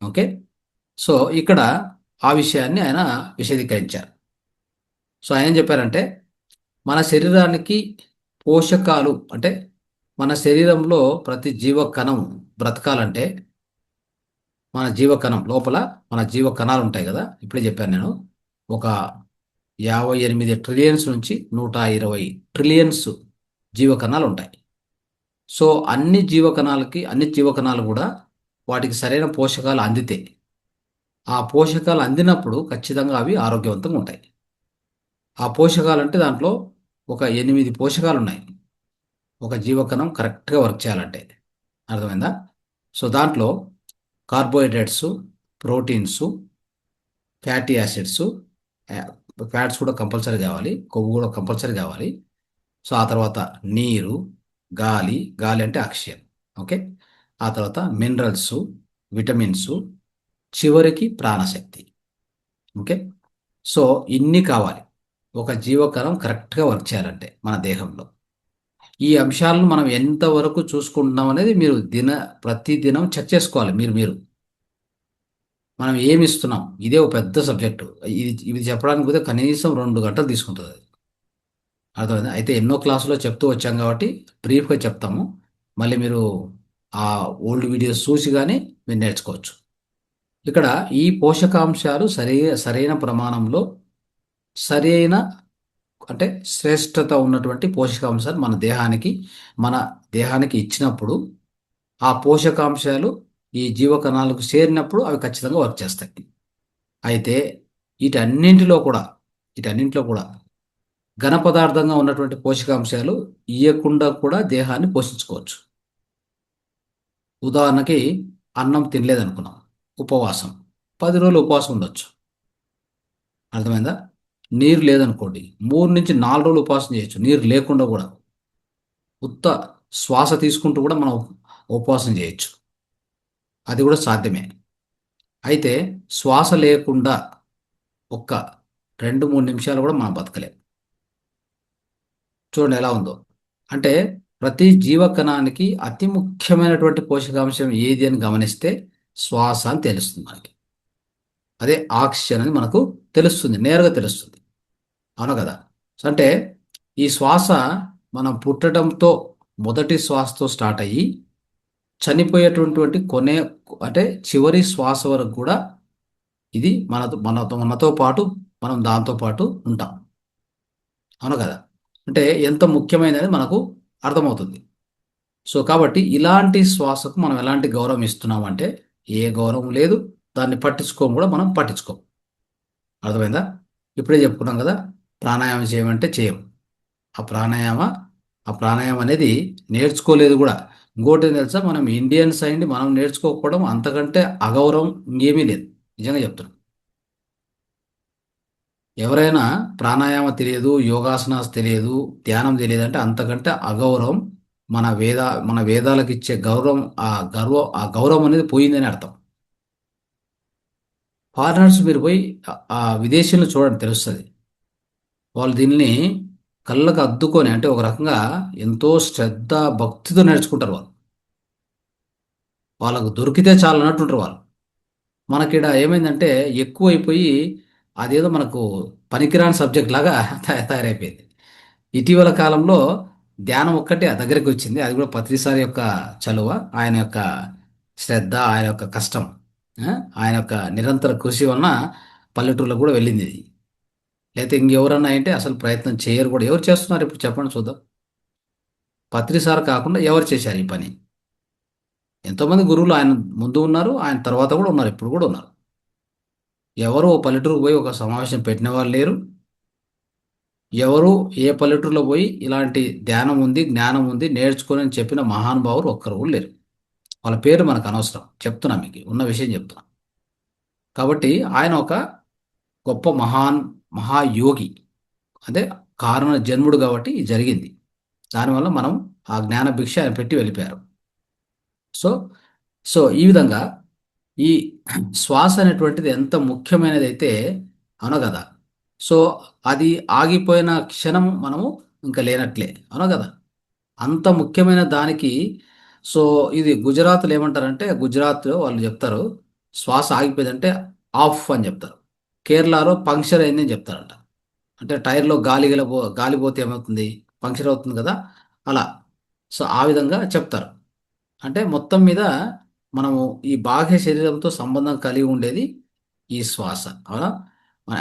Speaker 1: ఓకే. సో ఇక్కడ ఆ విషయాన్ని ఆయన విశదీకరించారు. సో ఆయన ఏం చెప్పారంటే, మన శరీరానికి పోషకాలు అంటే మన శరీరంలో ప్రతి జీవకణం బ్రతకాలంటే, మన జీవకణం లోపల మన జీవకణాలు ఉంటాయి కదా, ఇప్పుడే చెప్పాను నేను. ఒక 58 ట్రిలియన్స్ నుంచి 120 ట్రిలియన్స్ జీవకణాలు ఉంటాయి. సో అన్ని జీవకణాలు కూడా వాటికి సరైన పోషకాలు అందితే, ఆ పోషకాలు అందినప్పుడు ఖచ్చితంగా అవి ఆరోగ్యవంతంగా ఉంటాయి. ఆ పోషకాలు అంటే దాంట్లో ఒక 8 పోషకాలు ఉన్నాయి, ఒక జీవకణం కరెక్ట్గా వర్క్ చేయాలంటే. అర్థమైందా? సో దాంట్లో carbohydrates, proteins, fatty acids, fats కూడా కంపల్సరీ కావాలి, కొవ్వు కూడా కంపల్సరీ కావాలి. సో ఆ తర్వాత నీరు, గాలి, గాలి అంటే ఆక్సిజన్. ఓకే. ఆ తర్వాత మినరల్స్, విటమిన్స్, చివరికి ప్రాణశక్తి. ఓకే. సో ఇన్ని కావాలి ఒక జీవకణం కరెక్ట్గా వర్క్ చేయాలంటే మన దేహంలో. ఈ అంశాలను మనం ఎంతవరకు చూసుకుంటున్నాం అనేది మీరు ప్రతి దినం చెక్ చేసుకోవాలి. మీరు మనం ఏమి ఇస్తున్నాం, ఇదే ఒక పెద్ద సబ్జెక్టు. ఇది చెప్పడానికి పోతే కనీసం 2 గంటలు తీసుకుంటుంది అది. అర్థమైందా? అయితే ఎన్నో క్లాసులో చెప్తూ వచ్చాం కాబట్టి బ్రీఫ్గా చెప్తాము. మళ్ళీ మీరు ఆ ఓల్డ్ వీడియోస్ చూసి కానీ మీరు నేర్చుకోవచ్చు. ఇక్కడ ఈ పోషకాంశాలు సరైన ప్రమాణంలో, సరైన అంటే శ్రేష్టత ఉన్నటువంటి పోషకాంశాలు మన దేహానికి ఇచ్చినప్పుడు, ఆ పోషకాంశాలు ఈ జీవకణాలకు చేరినప్పుడు అవి ఖచ్చితంగా వర్క్ చేస్తాయి. అయితే వీటన్నింటిలో కూడా వీటన్నింటిలో కూడా ఘన పదార్థంగా ఉన్నటువంటి పోషకాంశాలు ఇయ్యకుండా కూడా దేహాన్ని పోషించుకోవచ్చు. ఉదాహరణకి అన్నం తినలేదనుకున్నాం, ఉపవాసం 10 రోజులు ఉపవాసం ఉండొచ్చు. అర్థమైందా? నీరు లేదనుకోండి, 3 నుంచి 4 రోజులు ఉపవాసం చేయొచ్చు, నీరు లేకుండా కూడా. ఉత్త శ్వాస తీసుకుంటూ కూడా మనం ఉపవాసం చేయొచ్చు, అది కూడా సాధ్యమే. అయితే శ్వాస లేకుండా ఒక్క 2-3 నిమిషాలు కూడా మనం బతకలేం. చూడండి ఎలా ఉందో. అంటే ప్రతి జీవకణానికి అతి ముఖ్యమైనటువంటి పోషకాంశం ఏది అని గమనిస్తే శ్వాస అని తెలుస్తుంది మనకి. అదే ఆక్సిజన్ అని మనకు తెలుస్తుంది, నేరుగా తెలుస్తుంది. అవును కదా. సో అంటే ఈ శ్వాస మనం పుట్టడంతో మొదటి శ్వాసతో స్టార్ట్ అయ్యి చనిపోయేటటువంటి అంటే చివరి శ్వాస వరకు కూడా ఇది మనతో పాటు మనం దాంతో పాటు ఉంటాం. అవును కదా. అంటే ఎంత ముఖ్యమైనది మనకు అర్థమవుతుంది. సో కాబట్టి ఇలాంటి శ్వాసకు మనం ఎలాంటి గౌరవం ఇస్తున్నామంటే ఏ గౌరవం లేదు. దాన్ని పట్టించుకోము కూడా, మనం పట్టించుకోం. అర్థమైందా. ఇప్పుడే చెప్పుకున్నాం కదా, ప్రాణాయామం చేయమంటే చేయం. ఆ ప్రాణాయామ ఆ ప్రాణాయామం అనేది నేర్చుకోలేదు కూడా. ఇంకోటి ఏం తెలుసా, మనం ఇండియన్స్ అయింది మనం నేర్చుకోకపోవడం అంతకంటే అగౌరవం ఇంకేమీ లేదు. నిజంగా చెప్తున్నాం. ఎవరైనా ప్రాణాయామ తెలియదు, యోగాసనాస్ తెలియదు, ధ్యానం తెలియదు అంటే అంతకంటే అగౌరవం. మన వేద మన వేదాలకు ఇచ్చే గౌరవం, ఆ గౌరవం అనేది పోయిందని అర్థం. ఫారినర్స్ మీరు పోయి ఆ విదేశీయులను చూడండి, తెలుస్తుంది. వాళ్ళు దీన్ని కళ్ళకు అద్దుకొని, అంటే ఒక రకంగా ఎంతో శ్రద్ధ భక్తితో నేర్చుకుంటారు వాళ్ళు. వాళ్ళకు దొరికితే చాలు అన్నట్టుంటారు వాళ్ళు. మనకిడ ఏమైందంటే ఎక్కువైపోయి అదేదో మనకు పనికిరాని సబ్జెక్ట్ లాగా తయారైపోయింది. ఇటీవల కాలంలో ధ్యానం ఒక్కటే ఆ దగ్గరికి వచ్చింది. అది కూడా పత్రిసారి యొక్క చలువ, ఆయన యొక్క శ్రద్ధ, ఆయన యొక్క కష్టం, ఆ, ఆయన యొక్క నిరంతర కృషి వలన పల్లెటూరులో కూడా వెళ్ళింది ఇది. లేకపోతే ఇంకెవరన్నా అంటే అసలు ప్రయత్నం చేయరు కూడా. ఎవరు చేస్తున్నారు ఇప్పుడు చెప్పండి చూద్దాం. పత్రిసారి కాకుండా ఎవరు చేశారు ఈ పని? ఎంతోమంది గురువులు ఆయన ముందు ఉన్నారు, ఆయన తర్వాత కూడా ఉన్నారు, ఇప్పుడు కూడా ఉన్నారు. ఎవరు ఓ పల్లెటూరుకు పోయి ఒక సమావేశం పెట్టిన వాళ్ళు లేరు. ఎవరు ఏ పల్లెటూరులో పోయి ఇలాంటి ధ్యానం ఉంది, జ్ఞానం ఉంది, నేర్చుకొని అని చెప్పిన మహానుభావులు ఒక్కరు కూడా లేరు. వాళ్ళ పేరు మనకు అనవసరం, చెప్తున్నా, మీకు ఉన్న విషయం చెప్తున్నా. కాబట్టి ఆయన ఒక గొప్ప మహాయోగి. అదే కారణ జన్ముడు కాబట్టి ఇది జరిగింది. దానివల్ల మనం ఆ జ్ఞాన భిక్ష ఆయన పెట్టి వెళ్ళిపోయారు. సో సో ఈ విధంగా ఈ శ్వాస అనేటువంటిది ఎంత ముఖ్యమైనది అయితే, అవును కదా. సో అది ఆగిపోయిన క్షణం మనము ఇంకా లేనట్లే, అవును కదా. అంత ముఖ్యమైన దానికి. సో ఇది గుజరాత్లో ఏమంటారంటే, గుజరాత్లో వాళ్ళు చెప్తారు శ్వాస ఆగిపోయిందంటే ఆఫ్ అని చెప్తారు. కేరళలో పంక్చర్ అయిందని చెప్తారంట. అంటే టైర్లో గాలి పోతే ఏమవుతుంది, పంక్చర్ అవుతుంది కదా, అలా. సో ఆ విధంగా చెప్తారు. అంటే మొత్తం మీద మనము ఈ బాహ్య శరీరంతో సంబంధం కలిగి ఉండేది ఈ శ్వాస, అవునా.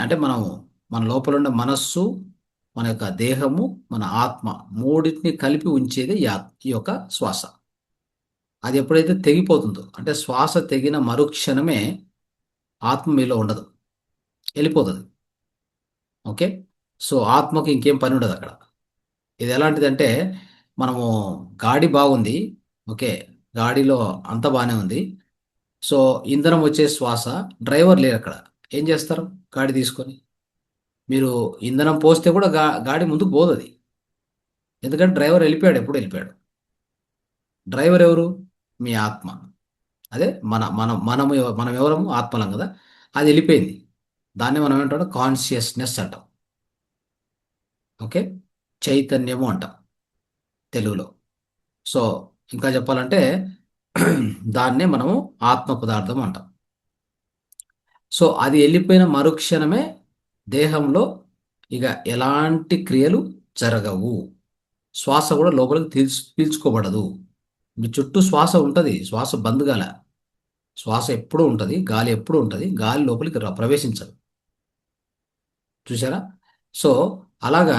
Speaker 1: అంటే మనము మన లోపల ఉండే మనస్సు, మన యొక్క దేహము, మన ఆత్మ, మూడింటిని కలిపి ఉంచేది ఈ యొక్క శ్వాస. అది ఎప్పుడైతే తెగిపోతుందో, అంటే శ్వాస తెగిన మరుక్షణమే ఆత్మ మీలో ఉండదు, వెళ్ళిపోతుంది. ఓకే. సో ఆత్మకి ఇంకేం పని ఉండదు అక్కడ. ఇది ఎలాంటిదంటే, మనము గాడి బాగుంది, ఓకే, గాడిలో అంత బాగానే ఉంది. సో ఇంధనం వచ్చే శ్వాస, డ్రైవర్ లేరు అక్కడ. ఏం చేస్తారు గాడి తీసుకొని? మీరు ఇంధనం పోస్తే కూడా గాడి ముందుకు పోదు అది. ఎందుకంటే డ్రైవర్ వెళ్ళిపోయాడు, ఎప్పుడు వెళ్ళిపోయాడు. డ్రైవర్ ఎవరు? మీ ఆత్మ. అదే మనం ఎవరము? ఆత్మలం కదా. అది వెళ్ళిపోయింది. దాన్ని మనం ఏంటంటే కాన్షియస్నెస్ అంటాం. ఓకే. చైతన్యము అంటాం తెలుగులో. సో ఇంకా చెప్పాలంటే దాన్నే మనము ఆత్మ పదార్థం అంటాం. సో అది వెళ్ళిపోయిన మరుక్షణమే దేహంలో ఇక ఎలాంటి క్రియలు జరగవు. శ్వాస కూడా లోపలికి పీల్చుకోబడదు. మీ చుట్టూ శ్వాస ఉంటుంది, శ్వాస బంద్ కాల. శ్వాస ఎప్పుడూ ఉంటుంది, గాలి ఎప్పుడూ ఉంటుంది, గాలి లోపలికి ప్రవేశించదు. చూసారా. సో అలాగా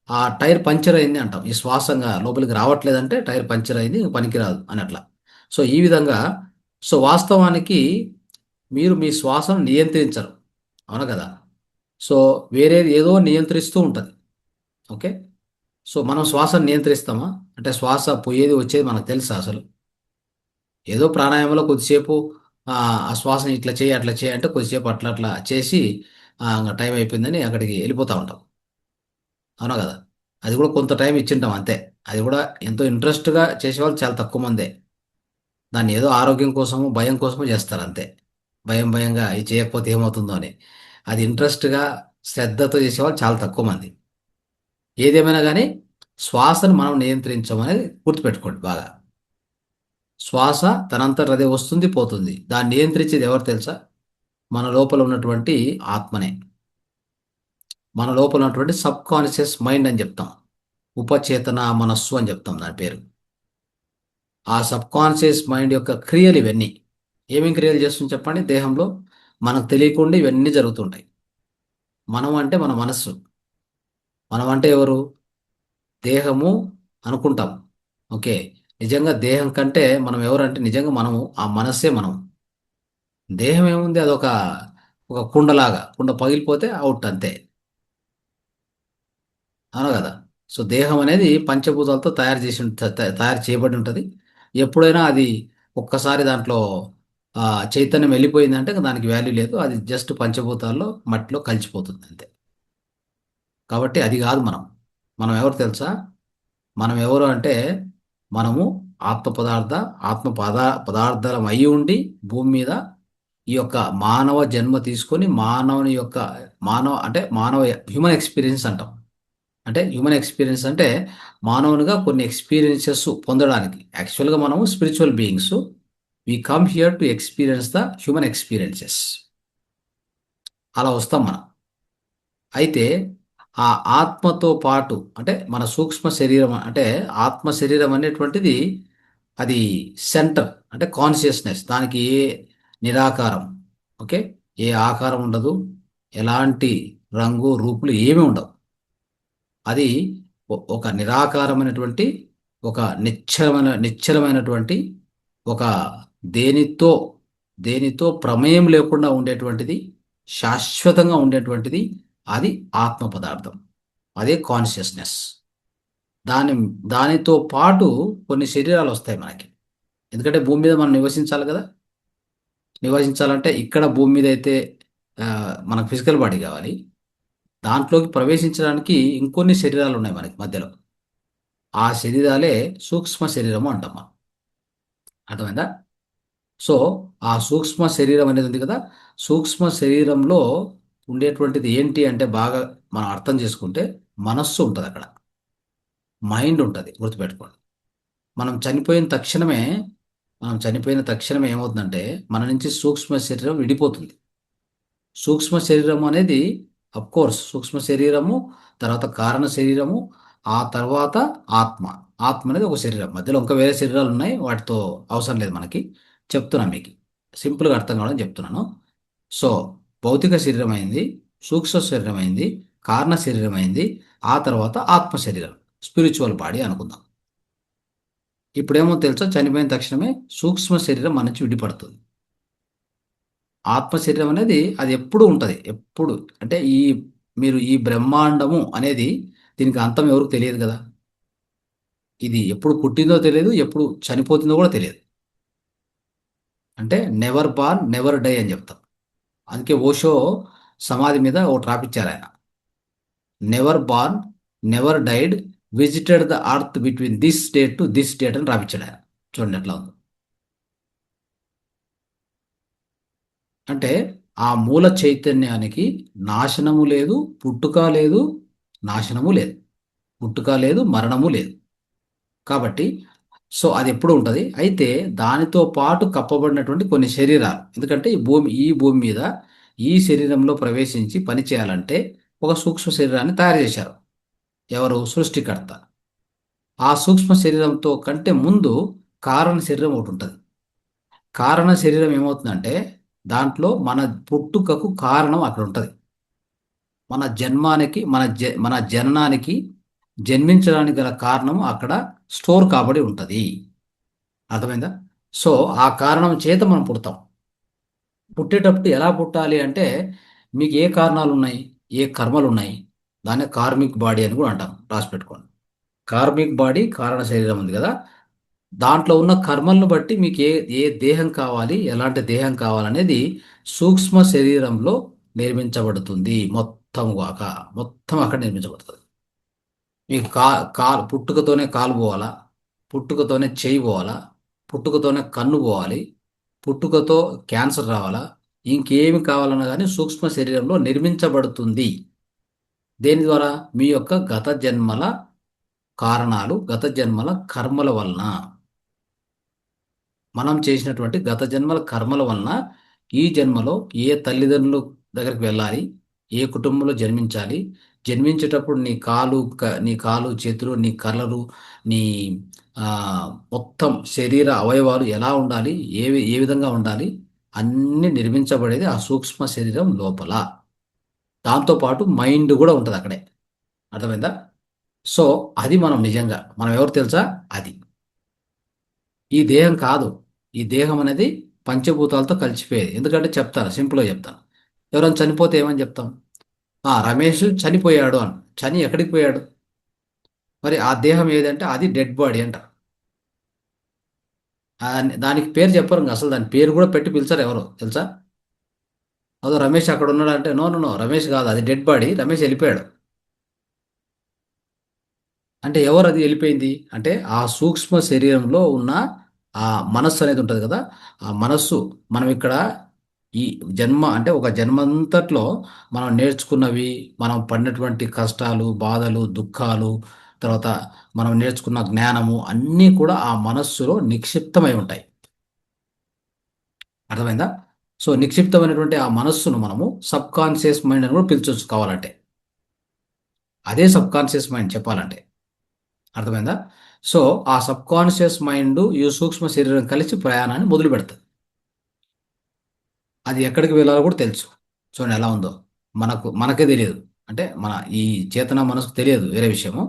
Speaker 1: ఆ టైర్ పంచర్ అయింది అంటాం. ఈ శ్వాసంగా లోపలికి రావట్లేదంటే టైర్ పంచర్ అయింది, ఇంక పనికిరాదు అని అట్లా. సో ఈ విధంగా. సో వాస్తవానికి మీరు మీ శ్వాసను నియంత్రించరు, అవును కదా. సో వేరేది ఏదో నియంత్రిస్తూ ఉంటుంది. ఓకే. సో మనం శ్వాసను నియంత్రిస్తామా? అంటే శ్వాస పోయేది వచ్చేది మనకు తెలుసా అసలు? ఏదో ప్రాణాయామంలో కొద్దిసేపు ఆ ఆ శ్వాసని ఇట్లా చేయి అట్లా చేయి అంటే కొద్దిసేపు అట్లా అట్లా చేసి ఇంకా టైం అయిపోయిందని అక్కడికి వెళ్ళిపోతూ ఉంటాం, అవునా కదా. అది కూడా కొంత టైం ఇచ్చింటాం అంతే. అది కూడా ఎంతో ఇంట్రెస్ట్గా చేసేవాళ్ళు చాలా తక్కువ మందే. దాన్ని ఏదో ఆరోగ్యం కోసము భయం కోసము చేస్తారు అంతే. భయంగా ఇది చేయకపోతే ఏమవుతుందో అని. అది ఇంట్రెస్ట్గా శ్రద్ధతో చేసేవాళ్ళు చాలా తక్కువ మంది. ఏదేమైనా కానీ శ్వాసను మనం నియంత్రించమనేది గుర్తుపెట్టుకోండి బాగా. శ్వాస తనంతట అదే వస్తుంది పోతుంది. దాన్ని నియంత్రించేది ఎవరు తెలుసా? మన లోపల ఉన్నటువంటి ఆత్మనే. మన లోపల ఉన్నటువంటి సబ్ కాన్షియస్ మైండ్ అని చెప్తాం. ఉపచేతన మనస్సు అని చెప్తాం దాని పేరు. ఆ సబ్ కాన్షియస్ మైండ్ యొక్క క్రియలు ఇవన్నీ. ఏమేం క్రియలు చేస్తుంది చెప్పండి దేహంలో? మనకు తెలియకుండా ఇవన్నీ జరుగుతుంటాయి. మనం అంటే మన మనస్సు. మనం అంటే ఎవరు? దేహము అనుకుంటాం. ఓకే. నిజంగా దేహం కంటే మనం ఎవరంటే నిజంగా మనము ఆ మనస్సే మనం. దేహం ఏముంది? అదొక ఒక కుండలాగా. కుండ పగిలిపోతే అవుట్ అంతే. అవును కదా. సో దేహం అనేది పంచభూతాలతో తయారు చేసి తయారు చేయబడి ఉంటుంది. ఎప్పుడైనా అది ఒక్కసారి దాంట్లో ఆ, చైతన్యం వెళ్ళిపోయిందంటే ఇంక దానికి వాల్యూ లేదు. అది జస్ట్ పంచభూతాల్లో మట్టిలో కలిసిపోతుంది అంతే. కాబట్టి అది కాదు మనం. మనం ఎవరు తెలుసా? మనం ఎవరు అంటే మనము ఆత్మ పదార్థ ఆత్మ పదార్థాలం అయి ఉండి భూమి మీద ఈ యొక్క మానవ జన్మ తీసుకొని మానవుని యొక్క మానవ హ్యూమన్ ఎక్స్పీరియన్స్ అంటాం. అంటే హ్యూమన్ ఎక్స్పీరియన్స్ అంటే మానవునిగా కొన్ని ఎక్స్పీరియన్సెస్ పొందడానికి. యాక్చువల్గా మనము spiritual beings. We come here to experience the human experiences. అలా వస్తాం మనం. అయితే ఆ ఆత్మతో పాటు అంటే మన సూక్ష్మ శరీరం అంటే ఆత్మ శరీరం అనేటువంటిది అది సెంటర్ అంటే కాన్షియస్నెస్. దానికి ఏ నిరాకారం. ఓకే. ఏ ఆకారం ఉండదు. ఎలాంటి రంగు రూపులు ఏమీ ఉండవు. అది ఒక నిరాకారమైనటువంటి ఒక నిశ్చలమైనటువంటి ఒక దేనితో దేనితో ప్రమేయం లేకుండా ఉండేటువంటిది శాశ్వతంగా ఉండేటువంటిది అది ఆత్మ పదార్థం. అదే కాన్షియస్నెస్. దాని దానితో పాటు కొన్ని శరీరాలు వస్తాయి మనకి. ఎందుకంటే భూమి మీద మనం నివసించాలి కదా. నివసించాలంటే ఇక్కడ భూమి మీద అయితే ఆ, మనకు ఫిజికల్ బాడీ కావాలి. దాంట్లోకి ప్రవేశించడానికి ఇంకొన్ని శరీరాలు ఉన్నాయి మనకి మధ్యలో. ఆ శరీరాలే సూక్ష్మ శరీరము అంటాం మనం. అర్థమైందా? సో ఆ సూక్ష్మ శరీరం అనేది ఉంది కదా. సూక్ష్మ శరీరంలో ఉండేటువంటిది ఏంటి అంటే బాగా మనం అర్థం చేసుకుంటే మనస్సు ఉంటుంది అక్కడ. మైండ్ ఉంటుంది. గుర్తుపెట్టుకోండి. మనం చనిపోయిన తక్షణమే మనం చనిపోయిన తక్షణమే ఏమవుతుందంటే మన నుంచి సూక్ష్మ శరీరం విడిపోతుంది. సూక్ష్మ శరీరం అనేది కోర్స్ సూక్ష్మ శరీరము, తర్వాత కారణ శరీరము, ఆ తర్వాత ఆత్మ. ఆత్మ అనేది ఒక శరీరం. మధ్యలో ఇంకా వేరే శరీరాలు ఉన్నాయి. వాటితో అవసరం లేదు మనకి. చెప్తున్నాను మీకు. సింపుల్గా అర్థం కావాలని చెప్తున్నాను. సో భౌతిక శరీరం అయింది, సూక్ష్మ శరీరం అయింది, కారణ శరీరం అయింది, ఆ తర్వాత ఆత్మ శరీరం, స్పిరిచువల్ బాడీ అనుకుందాం. ఇప్పుడేమో తెలుసా? చనిపోయిన తక్షణమే సూక్ష్మ శరీరం మన నుంచి విడిపడుతుంది. ఆత్మ శరీరం అనేది అది ఎప్పుడు ఉంటుంది. ఎప్పుడు అంటే మీరు ఈ బ్రహ్మాండము అనేది దీనికి అంతం ఎవరికి తెలియదు కదా. ఇది ఎప్పుడు పుట్టిందో తెలియదు, ఎప్పుడు చనిపోతుందో కూడా తెలియదు. అంటే నెవర్ బార్న్ నెవర్ డై అని చెప్తాం. అందుకే ఓషో సమాధి మీద ఒకటి రాపిచ్చారు ఆయన. Never born never died visited the earth between this date to this date అని రాపిచ్చాడు ఆయన. చూడండి ఎట్లా ఉందో. అంటే ఆ మూల చైతన్యానికి నాశనము లేదు, పుట్టుక లేదు, నాశనము లేదు, పుట్టుక లేదు, మరణము లేదు. కాబట్టి సో అది ఎప్పుడు ఉంటుంది. అయితే దానితో పాటు కప్పబడినటువంటి కొన్ని శరీరాలు. ఎందుకంటే ఈ భూమి మీద ఈ శరీరంలో ప్రవేశించి పని చేయాలంటే ఒక సూక్ష్మ శరీరాన్ని తయారు చేశారు. ఎవరు? సృష్టికర్త. ఆ సూక్ష్మ శరీరంతో కంటే ముందు కారణ శరీరం ఒకటి ఉంటుంది. కారణ శరీరం ఏమవుతుందంటే దాంట్లో మన పుట్టుకకు కారణం అక్కడ ఉంటుంది. మన జన్మానికి మన జననానికి జన్మించడానికి గల కారణం అక్కడ స్టోర్ కాబడి ఉంటుంది. అర్థమైందా? సో ఆ కారణం చేత మనం పుడతాం. పుట్టేటప్పుడు ఎలా పుట్టాలి అంటే మీకు ఏ కారణాలు ఉన్నాయి, ఏ కర్మలు ఉన్నాయి, దాన్ని కార్మిక్ బాడీ అని కూడా అంటాం. రాసి పెట్టుకోండి. కార్మిక్ బాడీ కారణ శరీరం ఉంది కదా. దాంట్లో ఉన్న కర్మలను బట్టి మీకు ఏ ఏ దేహం కావాలి, ఎలాంటి దేహం కావాలనేది సూక్ష్మ శరీరంలో నిర్మించబడుతుంది. మొత్తం అక్కడ నిర్మించబడుతుంది. మీకు పుట్టుకతోనే కాలు పోవాలా? పుట్టుకతోనే చెయ్యి పోవాలా? పుట్టుకతోనే కన్ను పోవాలి? పుట్టుకతో క్యాన్సర్ రావాలా? ఇంకేమి కావాలన్నా కానీ సూక్ష్మ శరీరంలో నిర్మించబడుతుంది. దేని ద్వారా? మీ యొక్క గత జన్మల కారణాలు గత జన్మల కర్మల వలన, మనం చేసినటువంటి గత జన్మల కర్మల వలన ఈ జన్మలో ఏ తల్లిదండ్రుల దగ్గరికి వెళ్ళాలి, ఏ కుటుంబంలో జన్మించాలి, జన్మించేటప్పుడు నీ కాలు చేతులు నీ కళ్ళలు నీ ఆ, మొత్తం శరీర అవయవాలు ఎలా ఉండాలి, ఏ విధంగా ఉండాలి, అన్ని నిర్మించబడేది ఆ సూక్ష్మ శరీరం లోపల. దాంతోపాటు మైండ్ కూడా ఉంటుంది అక్కడే. అర్థమైందా? సో అది మనం ఎవరు తెలుసా? అది ఈ దేహం కాదు. ఈ దేహం అనేది పంచభూతాలతో కలిసిపోయేది. ఎందుకంటే చెప్తాను, సింపుల్గా చెప్తాను. ఎవరైనా చనిపోతే ఏమని చెప్తాం? రమేష్ చనిపోయాడు అని. ఎక్కడికి పోయాడు? మరి ఆ దేహం ఏదంటే అది డెడ్ బాడీ అంటారు. దానికి పేరు చెప్పరు ఇంకా, అసలు దాని పేరు కూడా పెట్టి పిలిచారు ఎవరు తెలుసా? అదో రమేష్ అక్కడ ఉన్నాడు అంటే, నో నో నో, రమేష్ కాదు, అది డెడ్ బాడీ, రమేష్ వెళ్ళిపోయాడు. అంటే ఎవరు అది వెళ్ళిపోయింది అంటే, ఆ సూక్ష్మ శరీరంలో ఉన్న ఆ మనస్సు అనేది ఉంటుంది కదా. ఆ మనస్సు మనం ఇక్కడ ఈ జన్మ అంటే ఒక జన్మంతట్లో మనం నేర్చుకున్నవి, మనం పడినటువంటి కష్టాలు, బాధలు, దుఃఖాలు, తర్వాత మనం నేర్చుకున్న జ్ఞానము అన్నీ కూడా ఆ మనస్సులో నిక్షిప్తమై ఉంటాయి. అర్థమైందా? సో నిక్షిప్తమైనటువంటి ఆ మనస్సును మనము సబ్ కాన్షియస్ మైండ్ అని కూడా పిలిచొచ్చు కావాలంటే. అదే సబ్ కాన్షియస్ మైండ్ చెప్పాలంటే. అర్థమైందా? సో ఆ సబ్ కాన్షియస్ మైండ్ ఈ సూక్ష్మ శరీరం కలిసి ప్రయాణాన్ని మొదలు పెడుతుంది. అది ఎక్కడికి వెళ్ళాలో కూడా తెలుసు. చూడండి ఎలా ఉందో. మనకే తెలియదు. అంటే మన ఈ చేతన మనసుకు తెలియదు వేరే విషయము.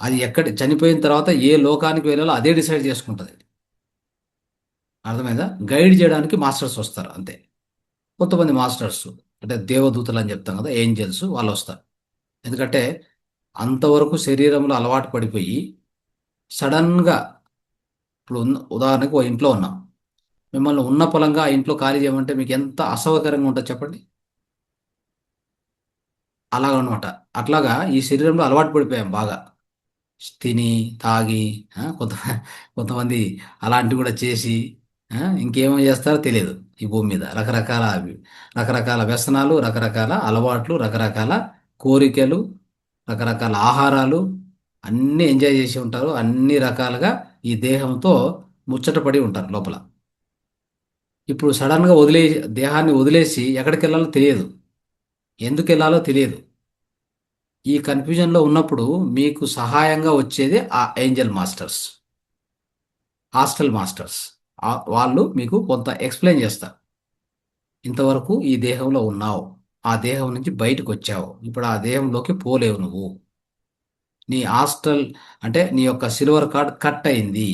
Speaker 1: అది చనిపోయిన తర్వాత ఏ లోకానికి వెళ్ళాలో అదే డిసైడ్ చేసుకుంటుంది. అర్థమైందా? గైడ్ చేయడానికి మాస్టర్స్ వస్తారు అంతే. కొంతమంది మాస్టర్స్ అంటే దేవదూతలు అని చెప్తాం కదా, ఏంజల్స్ వాళ్ళు వస్తారు. ఎందుకంటే అంతవరకు శరీరంలో అలవాటు పడిపోయి సడన్గా, ఇప్పుడు ఉదాహరణకు ఓ ఇంట్లో ఉన్నాం. మిమ్మల్ని ఉన్న పొలంగా ఆ ఇంట్లో ఖాళీ చేయమంటే మీకు ఎంత అసౌకర్యంగా ఉంటుంది చెప్పండి. అలాగనమాట. అట్లాగా ఈ శరీరంలో అలవాటు పడిపోయాం బాగా. తిని, తాగి, కొంతమంది అలాంటివి కూడా చేసి, ఇంకేమో చేస్తారో తెలియదు ఈ భూమి మీద. రకరకాల వ్యసనాలు, రకరకాల అలవాట్లు, రకరకాల కోరికలు, రకరకాల ఆహారాలు అన్నీ ఎంజాయ్ చేసి ఉంటారు. అన్ని రకాలుగా ఈ దేహంతో ముచ్చట పడి ఉంటారు లోపల. ఇప్పుడు సడన్గా దేహాన్ని వదిలేసి ఎక్కడికి వెళ్ళాలో తెలియదు, ఎందుకు వెళ్ళాలో తెలియదు. ఈ కన్ఫ్యూజన్లో ఉన్నప్పుడు మీకు సహాయంగా వచ్చేది ఆ ఏంజల్ మాస్టర్స్, హాస్టల్ మాస్టర్స్. వాళ్ళు మీకు కొంత ఎక్స్ప్లెయిన్ చేస్తారు. ఇంతవరకు ఈ దేహంలో ఉన్నావు, ఆ దేహం నుంచి బయటకు వచ్చావు, ఇప్పుడు ఆ దేహంలోకి పోలేవు నువ్వు. నీ హాస్టల్ అంటే నీ యొక్క సిల్వర్ కార్డ్ కట్ అయింది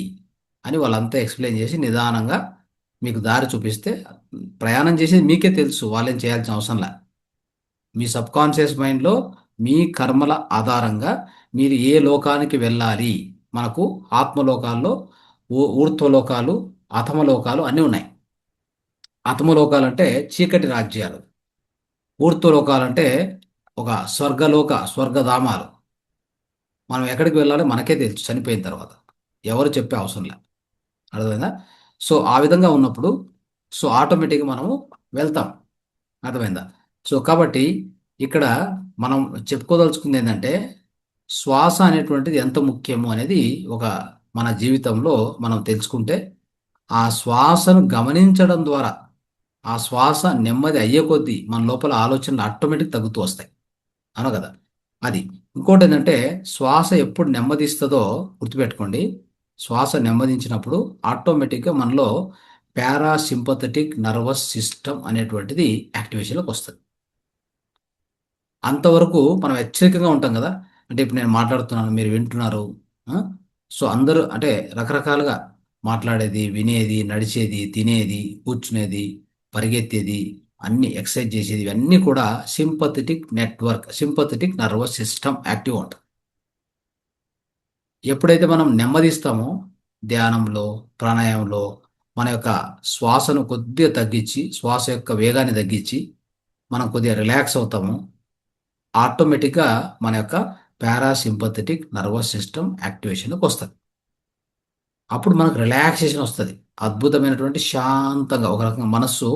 Speaker 1: అని వాళ్ళంతా ఎక్స్ప్లెయిన్ చేసి నిదానంగా మీకు దారి చూపిస్తే, ప్రయాణం చేసేది మీకే తెలుసు, వాళ్ళేం చేయాల్సిన అవసరంలా. మీ సబ్ కాన్షియస్ మైండ్లో మీ కర్మల ఆధారంగా మీరు ఏ లోకానికి వెళ్ళాలి. మనకు ఆత్మలోకాల్లో ఊర్ధ్వలోకాలు, అధమలోకాలు అన్నీ ఉన్నాయి. అధమలోకాలు అంటే చీకటి రాజ్యాలు. ఊర్ధ్వలోకాలంటే ఒక స్వర్గధామాలు. మనం ఎక్కడికి వెళ్ళాలో మనకే తెలుసు చనిపోయిన తర్వాత, ఎవరు చెప్పే అవసరం లేదు. అర్థమైందా? సో ఆ విధంగా ఉన్నప్పుడు సో ఆటోమేటిక్గా మనము వెళ్తాం. అర్థమైందా? సో కాబట్టి ఇక్కడ మనం చెప్పుకోదలుచుకుంది ఏంటంటే, శ్వాస అనేటువంటిది ఎంత ముఖ్యము అనేది ఒక మన జీవితంలో మనం తెలుసుకుంటే, ఆ శ్వాసను గమనించడం ద్వారా ఆ శ్వాస నెమ్మది అయ్యే కొద్దీ మన లోపల ఆలోచనలు ఆటోమేటిక్ తగ్గుతూ వస్తాయి. అవును కదా? అది. ఇంకోటి ఏంటంటే, శ్వాస ఎప్పుడు నెమ్మదిస్తుందో గుర్తుపెట్టుకోండి. శ్వాస నెమ్మదించినప్పుడు ఆటోమేటిక్గా మనలో పారాసింపథెటిక్ నర్వస్ సిస్టమ్ అనేటువంటిది యాక్టివేషన్లోకి వస్తుంది. అంతవరకు మనం హెచ్చరికగా ఉంటాం కదా. అంటే ఇప్పుడు నేను మాట్లాడుతున్నాను, మీరు వింటున్నారు. ఆ? సో అందరూ అంటే రకరకాలుగా మాట్లాడేది, వినేది, నడిచేది, తినేది, కూర్చునేది, పరిగెత్తేది, అన్ని ఎక్సర్సైజ్ చేసేది, ఇవన్నీ కూడా సింపథెటిక్ నర్వస్ సిస్టమ్ యాక్టివ్ ఉంటుంది. ఎప్పుడైతే మనం నెమ్మదిస్తామో ధ్యానంలో, ప్రాణాయామంలో మన యొక్క శ్వాసను కొద్దిగా తగ్గించి, శ్వాస యొక్క వేగాన్ని తగ్గించి మనం కొద్దిగా రిలాక్స్ అవుతాము, ఆటోమేటిక్గా మన యొక్క పారాసింపథెటిక్ నర్వస్ సిస్టమ్ యాక్టివేషన్కి వస్తుంది. అప్పుడు మనకు రిలాక్సేషన్ వస్తుంది. అద్భుతమైనటువంటి శాంతంగా ఒక రకంగా మనస్సు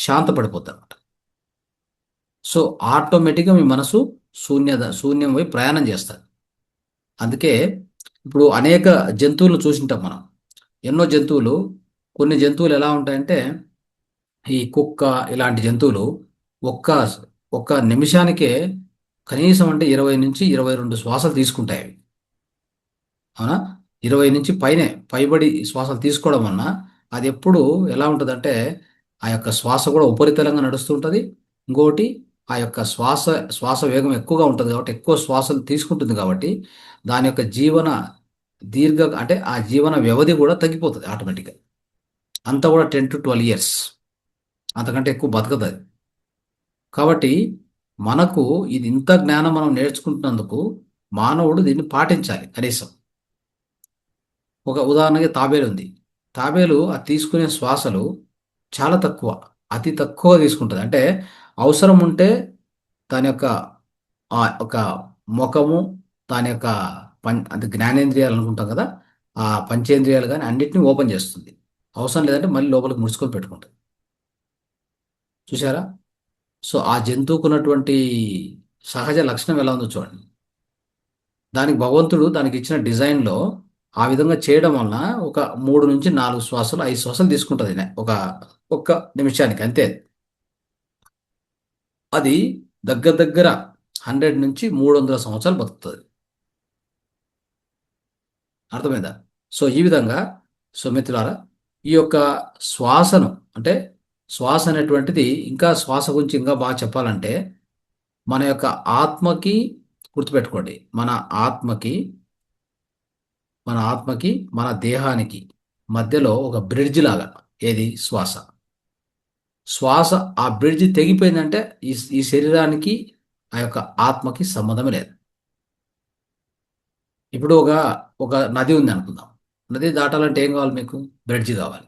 Speaker 1: శాంతపడిపోతుంది అనమాట. సో ఆటోమేటిక్గా మీ మనసు శూన్యం వైపు ప్రయాణం చేస్తుంది. అందుకే ఇప్పుడు అనేక జంతువులు చూసింటాం మనం. ఎన్నో జంతువులు, కొన్ని జంతువులు ఎలా ఉంటాయంటే, ఈ కుక్క ఇలాంటి జంతువులు ఒక్క ఒక్క నిమిషానికే కనీసం అంటే 20 నుంచి 22 శ్వాసలు తీసుకుంటాయి అవి. అవునా? 20 నుంచి పైబడి శ్వాసలు తీసుకోవడం వలన అది ఎప్పుడు ఎలా ఉంటుందంటే, ఆ యొక్క శ్వాస కూడా ఉపరితలంగా నడుస్తూ ఉంటుంది. ఇంకోటి, ఆ యొక్క శ్వాస వేగం ఎక్కువగా ఉంటుంది కాబట్టి ఎక్కువ శ్వాసలు తీసుకుంటుంది కాబట్టి దాని యొక్క అంటే ఆ జీవన వ్యవధి కూడా తగ్గిపోతుంది ఆటోమేటిక్గా. అంతా కూడా 10 to 12 years, అంతకంటే ఎక్కువ బతకదు అది. కాబట్టి మనకు ఇది ఇంత జ్ఞానం మనం నేర్చుకుంటున్నందుకు మానవుడు దీన్ని పాటించాలి కనీసం. ఒక ఉదాహరణకి తాబేలు ఉంది. తాబేలు అది తీసుకునే శ్వాసలు చాలా తక్కువ. అతి తక్కువ తీసుకుంటుంది. అంటే అవసరం ఉంటే దాని యొక్క ఒక ముఖము, దాని యొక్క అంటే జ్ఞానేంద్రియాలు అనుకుంటాం కదా! ఆ పంచేంద్రియాలు గాని అన్నిటిని ఓపెన్ చేస్తుంది. అవసరం లేదంటే మళ్ళీ లోపలికి ముడుచుకొని పెట్టుకుంటుంది. చూసారా? సో, ఆ జంతువుకున్నటువంటి సహజ లక్షణం ఎలా ఉందో చూడండి. దానికి భగవంతుడు దానికిచ్చిన డిజైన్‌లో ఆ విధంగా చేయడం వలన ఒక 3-4 శ్వాసలు, 5 శ్వాసలు తీసుకుంటది ఒక్క నిమిషానికి అంతే. అది దగ్గర దగ్గర 100-300 సంవత్సరాలు బతుకుతది. అర్థమైందా? సో, ఈ విధంగా మిత్రులారా, ఈ యొక్క శ్వాసను అంటే శ్వాస అనేటువంటిది, ఇంకా శ్వాస గురించి ఇంకా బాగా చెప్పాలంటే మన యొక్క ఆత్మకి, గుర్తుపెట్టుకోండి, ఆత్మకి మన ఆత్మకి, మన దేహానికి మధ్యలో ఒక బ్రిడ్జ్ లాగా. ఏది? శ్వాస. శ్వాస ఆ బ్రిడ్జ్ తెగిపోయిందంటే ఈ ఈ శరీరానికి, ఆ యొక్క ఆత్మకి సంబంధమే లేదు. ఇప్పుడు ఒక నది ఉంది అనుకుందాం. నది దాటాలంటే ఏం కావాలి మీకు? బ్రిడ్జ్ కావాలి.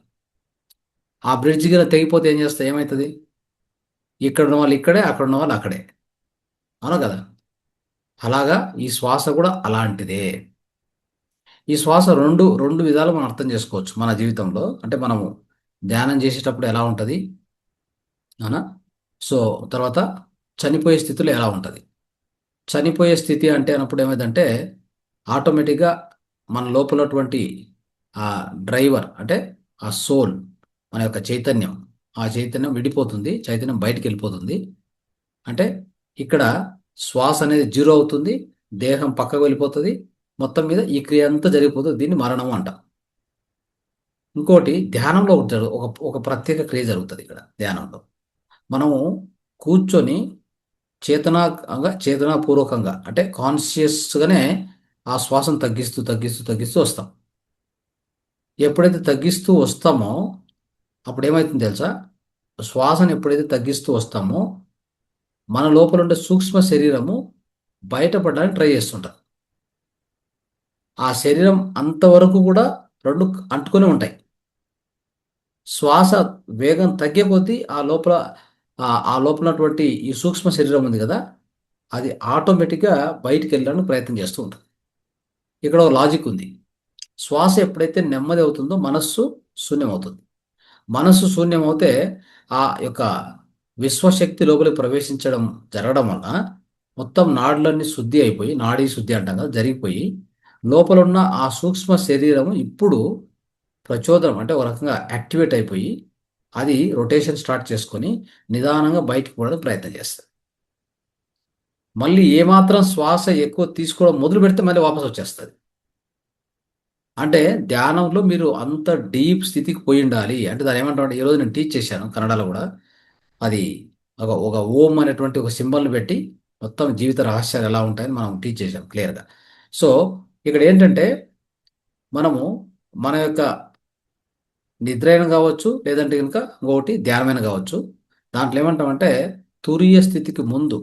Speaker 1: ఆ బ్రిడ్జ్ గిన తెగిపోతే ఏమవుతుంది? ఇక్కడ ఉన్న వాళ్ళు ఇక్కడే, అక్కడ ఉన్న వాళ్ళు అక్కడే. అవునా కదా? అలాగా ఈ శ్వాస కూడా అలాంటిదే. ఈ శ్వాస రెండు విధాలు మనం అర్థం చేసుకోవచ్చు మన జీవితంలో. అంటే మనము ధ్యానం చేసేటప్పుడు ఎలా ఉంటుంది, అవునా? సో, తర్వాత చనిపోయే స్థితిలో ఎలా ఉంటుంది? చనిపోయే స్థితి అంటే అన్నప్పుడు ఏమైందంటే ఆటోమేటిక్గా మన లోపలటువంటి ఆ డ్రైవర్ అంటే ఆ సోల్, మన యొక్క చైతన్యం, ఆ చైతన్యం విడిపోతుంది. చైతన్యం బయటికి వెళ్ళిపోతుంది. అంటే ఇక్కడ శ్వాస అనేది జీరో అవుతుంది. దేహం పక్కకు వెళ్ళిపోతుంది. మొత్తం మీద ఈ క్రియ అంతా జరిగిపోతుంది. దీన్ని మరణం అంటాం. ఇంకోటి ధ్యానంలో ఒకటి ఒక ప్రత్యేక క్రియ జరుగుతుంది ఇక్కడ ధ్యానంలో. మనము కూర్చొని చేతనాపూర్వకంగా అంటే కాన్షియస్గానే ఆ శ్వాసను తగ్గిస్తూ తగ్గిస్తూ తగ్గిస్తూ వస్తాం. ఎప్పుడైతే తగ్గిస్తూ వస్తామో అప్పుడు ఏమవుతుంది తెలుసా? శ్వాసను ఎప్పుడైతే తగ్గిస్తూ వస్తామో మన లోపల ఉండే సూక్ష్మ శరీరము బయటపడడానికి ట్రై చేస్తుంటారు. ఆ శరీరం అంతవరకు కూడా రెండు అంటుకొని ఉంటాయి. శ్వాస వేగం తగ్గే కొద్దీ ఆ లోపల ఉన్నటువంటి ఈ సూక్ష్మ శరీరం ఉంది కదా, అది ఆటోమేటిక్గా బయటికి వెళ్ళడానికి ప్రయత్నం చేస్తూ ఉంటుంది. ఇక్కడ ఒక లాజిక్ ఉంది. శ్వాస ఎప్పుడైతే నెమ్మది అవుతుందో మనస్సు శూన్యమవుతుంది. మనస్సు శూన్యమవుతే ఆ యొక్క విశ్వశక్తి లోపలికి ప్రవేశించడం జరగడం వలన మొత్తం నాడులన్నీ శుద్ధి అయిపోయి, నాడీ శుద్ధి అంటాం కదా, జరిగిపోయి లోపల ఉన్న ఆ సూక్ష్మ శరీరం ఇప్పుడు ప్రచోదనం అంటే ఒక రకంగా యాక్టివేట్ అయిపోయి అది రొటేషన్ స్టార్ట్ చేసుకొని నిదానంగా బయటకు పోవడానికి ప్రయత్నం చేస్తుంది. మళ్ళీ ఏమాత్రం శ్వాస ఎక్కువ తీసుకోవడం మొదలు పెడితే మళ్ళీ వాపసు వచ్చేస్తుంది. అంటే ధ్యానంలో మీరు అంత డీప్ స్థితికి పోయి ఉండాలి. అంటే దాన్ని ఏమంటామంటే ఈరోజు నేను టీచ్ చేశాను కన్నడలో కూడా. అది ఒక ఓం అనేటువంటి ఒక సింబల్‌ని పెట్టి మొత్తం జీవిత రహస్యాలు ఎలా ఉంటాయని మనం టీచ్ చేశాం క్లియర్‌గా. సో, ఇక్కడ ఏంటంటే మనము మన యొక్క నిద్రైన కావచ్చు, లేదంటే గనుక ఇంకొకటి ధ్యానమైన కావచ్చు. దాంట్లో ఏమంటామంటే తురీయ స్థితికి ముందు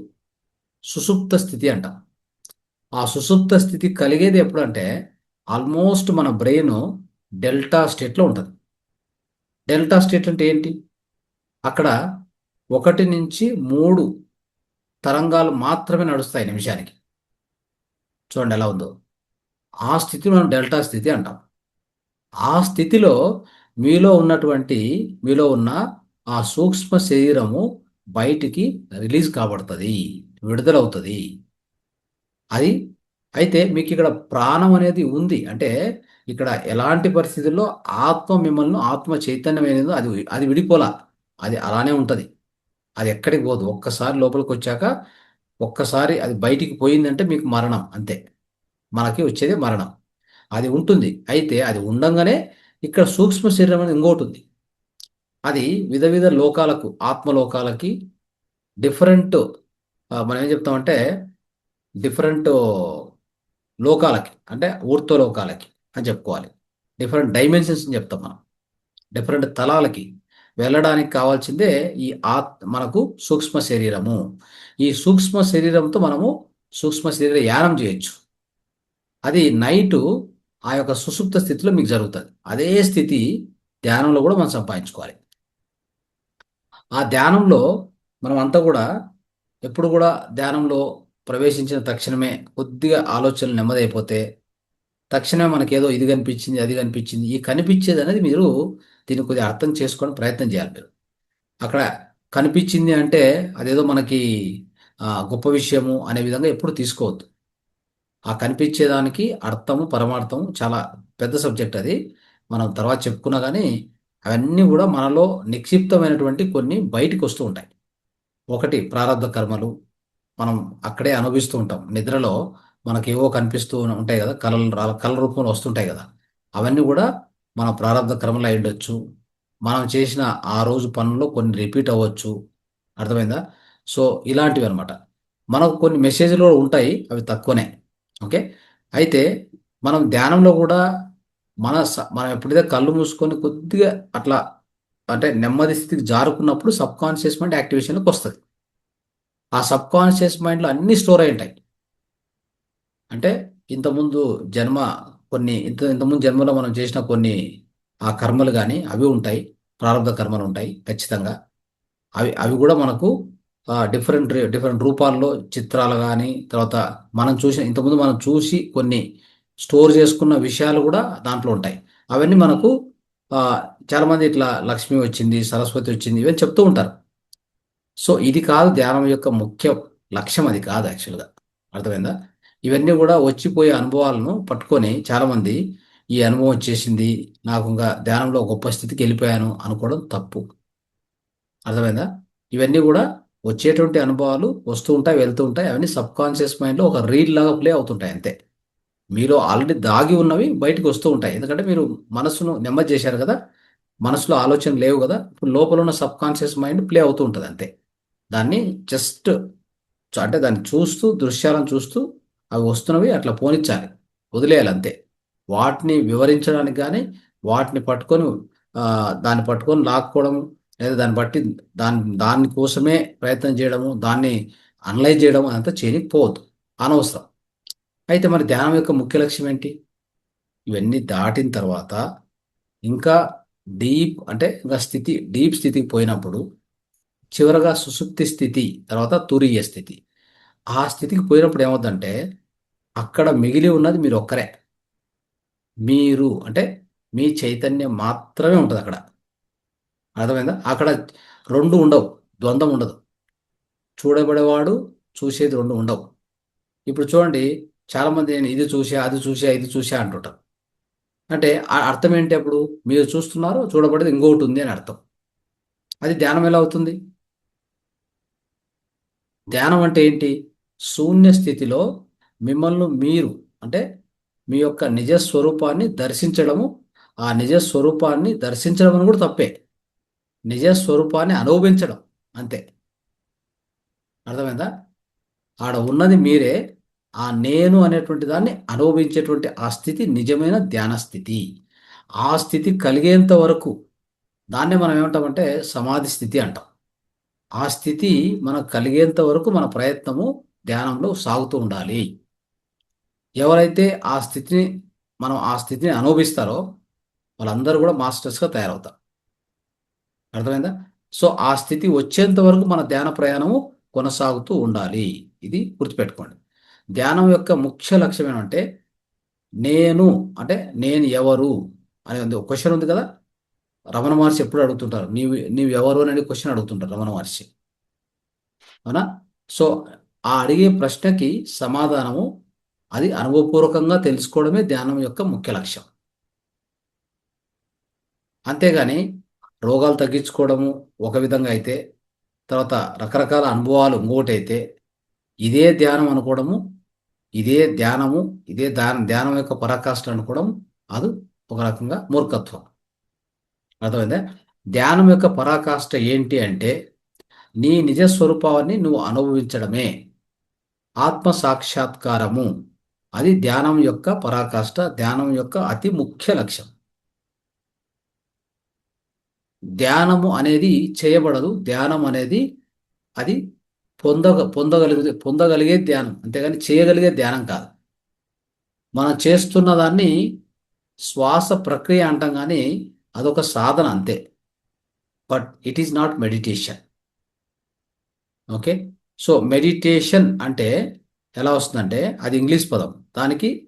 Speaker 1: సుషుప్త స్థితి అంటాం. ఆ సుషుప్త స్థితి కలిగేది ఎప్పుడంటే ఆల్మోస్ట్ మన బ్రెయిన్ డెల్టా స్టేట్‌లో ఉంటది. డెల్టా స్టేట్ అంటే ఏంటి? అక్కడ 1-3 తరంగాలు మాత్రమే నడుస్తాయి నిమిషానికి. చూడండి ఎలా ఉందో. ఆ స్థితిని మనం డెల్టా స్థితి అంటాం. ఆ స్థితిలో మీలో ఉన్న ఆ సూక్ష్మ శరీరము బయటికి రిలీజ్ కాబడతది. విడుదలవుతది. అది అయితే మీకు ఇక్కడ ప్రాణం అనేది ఉంది అంటే ఇక్కడ ఎలాంటి పరిస్థితుల్లో ఆత్మ మిమ్మల్ని ఆత్మ చైతన్యం అనేది అది అది విడిపోలా, అది అలానే ఉంటుంది. అది ఎక్కడికి పోదు. ఒక్కసారి లోపలికి వచ్చాక ఒక్కసారి అది బయటికి పోయిందంటే మీకు మరణం అంతే. మనకి వచ్చేది మరణం. అది ఉంటుంది. అయితే అది ఉండంగానే ఇక్కడ సూక్ష్మ శరీరం అనేది ఇంకోటి ఉంది. అది విధ విధ లోకాలకు ఆత్మలోకాలకి డిఫరెంట్, మనం ఏం చెప్తామంటే డిఫరెంట్ లోకాలకి అంటే ఊర్ధ్వ లోకాలకి అని చెప్పుకోవాలి. డిఫరెంట్ డైమెన్షన్స్ అని చెప్తాం మనం. డిఫరెంట్ తలాలకి వెళ్ళడానికి కావాల్సిందే ఈ మనకు సూక్ష్మ శరీరము. ఈ సూక్ష్మ శరీరంతో మనము సూక్ష్మ శరీర యానం చేయొచ్చు. అది నైటు ఆ యొక్క సుషుప్త స్థితిలో మీకు జరుగుతుంది. అదే స్థితి ధ్యానంలో కూడా మనం సంపాదించుకోవాలి. ఆ ధ్యానంలో మనం అంతా కూడా ఎప్పుడు కూడా ధ్యానంలో ప్రవేశించిన తక్షణమే కొద్దిగా ఆలోచనలు నెమ్మదైపోతే తక్షణమే మనకేదో ఇది కనిపించింది అది కనిపించింది ఈ కనిపించేది అనేది మీరు దీన్ని కొద్దిగా అర్థం చేసుకొని ప్రయత్నం చేయాలి మీరు. అక్కడ కనిపించింది అంటే అదేదో మనకి గొప్ప విషయము అనే విధంగా ఎప్పుడు తీసుకోవద్దు. ఆ కనిపించేదానికి అర్థము పరమార్థము చాలా పెద్ద సబ్జెక్ట్ అది. మనం తర్వాత చెప్పుకున్నా కానీ అవన్నీ కూడా మనలో నిక్షిప్తమైనటువంటి కొన్ని బయటికి వస్తూ ఉంటాయి. ఒకటి ప్రారంధ కర్మలు, మనం అక్కడే అనుభవిస్తూ ఉంటాం. నిద్రలో మనకేవో కనిపిస్తూ ఉంటాయి కదా, కళలు కళ రూపంలో వస్తుంటాయి కదా, అవన్నీ కూడా మన ప్రారంధ కర్మలు అయి ఉండొచ్చు. మనం చేసిన ఆ రోజు పనుల్లో కొన్ని రిపీట్ అవ్వచ్చు. అర్థమైందా? సో ఇలాంటివి అనమాట. మనకు కొన్ని మెసేజ్లు కూడా ఉంటాయి, అవి తక్కువనే. ఓకే. అయితే మనం ధ్యానంలో కూడా మనం ఎప్పుడైతే కళ్ళు మూసుకొని కొద్దిగా అట్లా అంటే నెమ్మది స్థితికి జారుకున్నప్పుడు సబ్ కాన్షియస్ మైండ్ యాక్టివేషన్కి వస్తుంది. ఆ సబ్ కాన్షియస్ మైండ్లో అన్ని స్టోర్ అయి ఉంటాయి. అంటే ఇంతకుముందు జన్మ ఇంతకుముందు జన్మలో మనం చేసిన కొన్ని ఆ కర్మలు కానీ అవి ఉంటాయి. ప్రారంభ కర్మలు ఉంటాయి ఖచ్చితంగా. అవి అవి కూడా మనకు డిఫరెంట్ డిఫరెంట్ రూపాల్లో చిత్రాలు కానీ తర్వాత ఇంతకుముందు మనం చూసి కొన్ని స్టోర్ చేసుకున్న విషయాలు కూడా దాంట్లో ఉంటాయి. అవన్నీ మనకు ఆ, చాలామంది ఇట్లా లక్ష్మి వచ్చింది సరస్వతి వచ్చింది ఇవన్నీ చెప్తూ ఉంటారు. సో ఇది కాదు ధ్యానం యొక్క ముఖ్య లక్ష్యం, అది కాదు యాక్చువల్గా. అర్థమైందా? ఇవన్నీ కూడా వచ్చిపోయే అనుభవాలను పట్టుకొని చాలామంది ఈ అనుభవం వచ్చేసింది నాకు ఇంకా ధ్యానంలో గొప్ప స్థితికి వెళ్ళిపోయాను అనుకోవడం తప్పు. అర్థమైందా? ఇవన్నీ కూడా వచ్చేటువంటి అనుభవాలు వస్తూ ఉంటాయి వెళ్తూ ఉంటాయి. అవన్నీ సబ్ కాన్షియస్ మైండ్లో ఒక రీల్ లాగా ప్లే అవుతుంటాయి అంతే. మీలో ఆల్రెడీ దాగి ఉన్నవి బయటకు వస్తూ ఉంటాయి. ఎందుకంటే మీరు మనసును నెమ్మది చేశారు కదా, మనసులో ఆలోచన లేవు కదా, ఇప్పుడు లోపల ఉన్న సబ్ కాన్షియస్ మైండ్ ప్లే అవుతూ ఉంటుంది అంతే. దాన్ని జస్ట్ అంటే దాన్ని చూస్తూ దృశ్యాలను చూస్తూ అవి వస్తున్నవి అట్లా పోనిచ్చాలి, వదిలేయాలి అంతే. వాటిని వివరించడానికి కానీ వాటిని పట్టుకొని దాన్ని పట్టుకొని లాక్కోవడం లేదా దాన్ని బట్టి దాని కోసమే ప్రయత్నం చేయడము దాన్ని అనలైజ్ చేయడం అంతా చేయకపోవద్దు, అనవసరం. అయితే మరి ధ్యానం యొక్క ముఖ్య లక్ష్యం ఏంటి? ఇవన్నీ దాటిన తర్వాత ఇంకా ఇంకా డీప్ స్థితికి పోయినప్పుడు చివరగా సుషుప్తి స్థితి తర్వాత తురీయ స్థితి. ఆ స్థితికి పోయినప్పుడు ఏమవుతుందంటే అక్కడ మిగిలి ఉన్నది మీరు ఒక్కరే. మీరు అంటే మీ చైతన్యం మాత్రమే ఉంటుంది అక్కడ. అర్థమైందా? అక్కడ రెండు ఉండవు, ద్వంద్వం ఉండదు. చూడబడేవాడు చూసేది రెండు ఉండవు. ఇప్పుడు చూడండి, చాలామంది నేను ఇది చూసా అది చూసా ఇది చూసా అంటుంటారు. అంటే అర్థం ఏంటి? అప్పుడు మీరు చూస్తున్నారు, చూడబడేది ఇంకొకటి ఉంది అని అర్థం. అది ధ్యానం ఎలా అవుతుంది? ధ్యానం అంటే ఏంటి? శూన్య స్థితిలో మిమ్మల్ని మీరు అంటే మీ యొక్క నిజ స్వరూపాన్ని దర్శించడము. ఆ నిజ స్వరూపాన్ని దర్శించడం అని కూడా తప్పే. నిజ స్వరూపాన్ని అనుభవించడం అంతే. అర్థమైందా? ఆడ ఉన్నది మీరే. ఆ నేను అనేటువంటి దాన్ని అనుభవించేటువంటి ఆ స్థితి నిజమైన ధ్యాన స్థితి. ఆ స్థితి కలిగేంత వరకు దాన్నే మనం ఏమంటామంటే సమాధి స్థితి అంటాం. ఆ స్థితి మనకు కలిగేంత వరకు మన ప్రయత్నము ధ్యానంలో సాగుతూ ఉండాలి. ఎవరైతే ఆ స్థితిని అనుభవిస్తారో వాళ్ళందరూ కూడా మాస్టర్స్గా తయారవుతారు. అర్థమైందా? సో ఆ స్థితి వచ్చేంత వరకు మన ధ్యాన ప్రయాణము కొనసాగుతూ ఉండాలి. ఇది గుర్తుపెట్టుకోండి. ధ్యానం యొక్క ముఖ్య లక్ష్యం ఏమంటే నేను అంటే నేను ఎవరు అనే ఒక క్వశ్చన్ ఉంది కదా. రమణ మహర్షి ఎప్పుడు అడుగుతుంటారు, నీవు ఎవరు అనే క్వశ్చన్ అడుగుతుంటారు రమణ మహర్షి. అవునా? సో ఆ అడిగే ప్రశ్నకి సమాధానము అది అనుభవపూర్వకంగా తెలుసుకోవడమే ధ్యానం యొక్క ముఖ్య లక్ష్యం. అంతేగాని రోగాలు తగ్గించుకోవడము ఒక విధంగా అయితే, తర్వాత రకరకాల అనుభవాలు ఇంకొకటి అయితే, ఇదే ధ్యానం అనుకోవడము, ఇదే ధ్యానము, ఇదే ధ్యానం యొక్క పరాకాష్ఠ అనుకోవడం అది ఒక రకంగా మూర్ఖత్వం. అర్థమైందా? ధ్యానం యొక్క పరాకాష్ఠ ఏంటి అంటే నీ నిజ స్వరూపాన్ని నువ్వు అనుభవించడమే ఆత్మ సాక్షాత్కారము. అది ధ్యానం యొక్క పరాకాష్ఠ, ధ్యానం యొక్క అతి ముఖ్య లక్ష్యం. ధ్యానము అనేది చేయబడదు. ధ్యానం అనేది అది పొందగలిగే ధ్యానం, అంతేగాని చేయగలిగే ధ్యానం కాదు. మనం చేస్తున్న దాన్ని శ్వాస ప్రక్రియ అంటాం కానీ అదొక సాధన అంతే. But it is not meditation. Okay. So meditation అంటే ఎలా వస్తుందంటే అది ఇంగ్లీష్ పదం. దానికి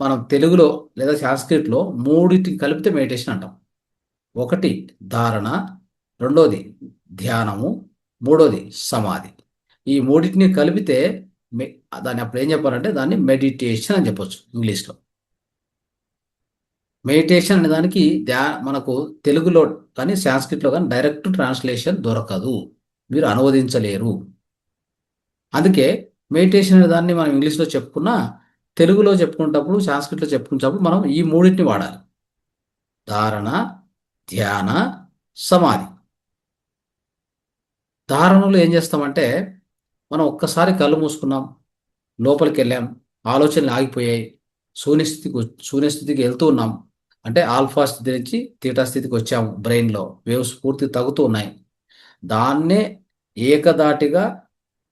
Speaker 1: మనం తెలుగులో లేదా సాంస్క్రిట్లో మూడింటిని కలిపితే మెడిటేషన్ అంటాం. ఒకటి ధారణ, రెండోది ధ్యానము, మూడోది సమాధి. ఈ మూడింటిని కలిపితే మె- దాన్ని అప్పుడు ఏం చెప్పాలంటే దాన్ని మెడిటేషన్ అని చెప్పొచ్చు ఇంగ్లీష్లో. మెడిటేషన్ అనే దానికి మనకు తెలుగులో కానీ సాంస్క్రిట్లో కానీ డైరెక్ట్ ట్రాన్స్లేషన్ దొరకదు, మీరు అనువదించలేరు. అందుకే మెడిటేషన్ అనే దాన్ని మనం ఇంగ్లీష్లో చెప్పుకున్నా తెలుగులో చెప్పుకునేటప్పుడు సాంస్క్రిట్లో చెప్పుకునేటప్పుడు మనం ఈ మూడింటిని వాడాలి: ధారణ, ధ్యాన, సమాధి. ధారణలో ఏం చేస్తామంటే మనం ఒక్కసారి కళ్ళు మూసుకున్నాం, లోపలికి వెళ్ళాం, ఆలోచనలు ఆగిపోయాయి, శూన్యస్థితికి వెళ్తూ ఉన్నాం. అంటే ఆల్ఫా స్థితి నుంచి తీటా స్థితికి వచ్చాము. బ్రెయిన్లో వేవ్స్ పూర్తి తగ్గుతూ ఉన్నాయి. దాన్నే ఏకదాటిగా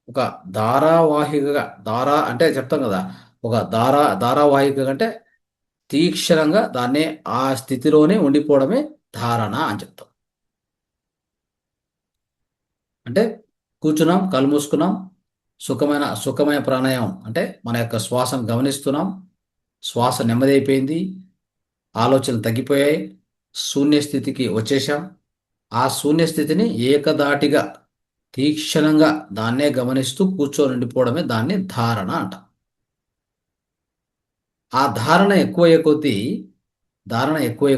Speaker 1: ఒక ధారావాహికగా, అంటే చెప్తాం కదా, ఒక ధారావాహికగా అంటే తీక్షణంగా దాన్నే ఆ స్థితిలోనే ఉండిపోవడమే ధారణ అని చెప్తాం. అంటే కూర్చున్నాం, కళ్ళు మూసుకున్నాం, సుఖమైన ప్రాణాయామం అంటే మన యొక్క శ్వాసను గమనిస్తున్నాం. శ్వాస నెమ్మది అయిపోయింది, ఆలోచనలు తగ్గిపోయాయి, శూన్య స్థితికి వచ్చేసాం. ఆ శూన్య స్థితిని ఏకదాటిగా తీక్షణంగా దాన్నే గమనిస్తూ కూర్చొని ఉండిపోవడమే దాన్ని ధారణ అంట. ఆ ధారణ ఎక్కువయ్యే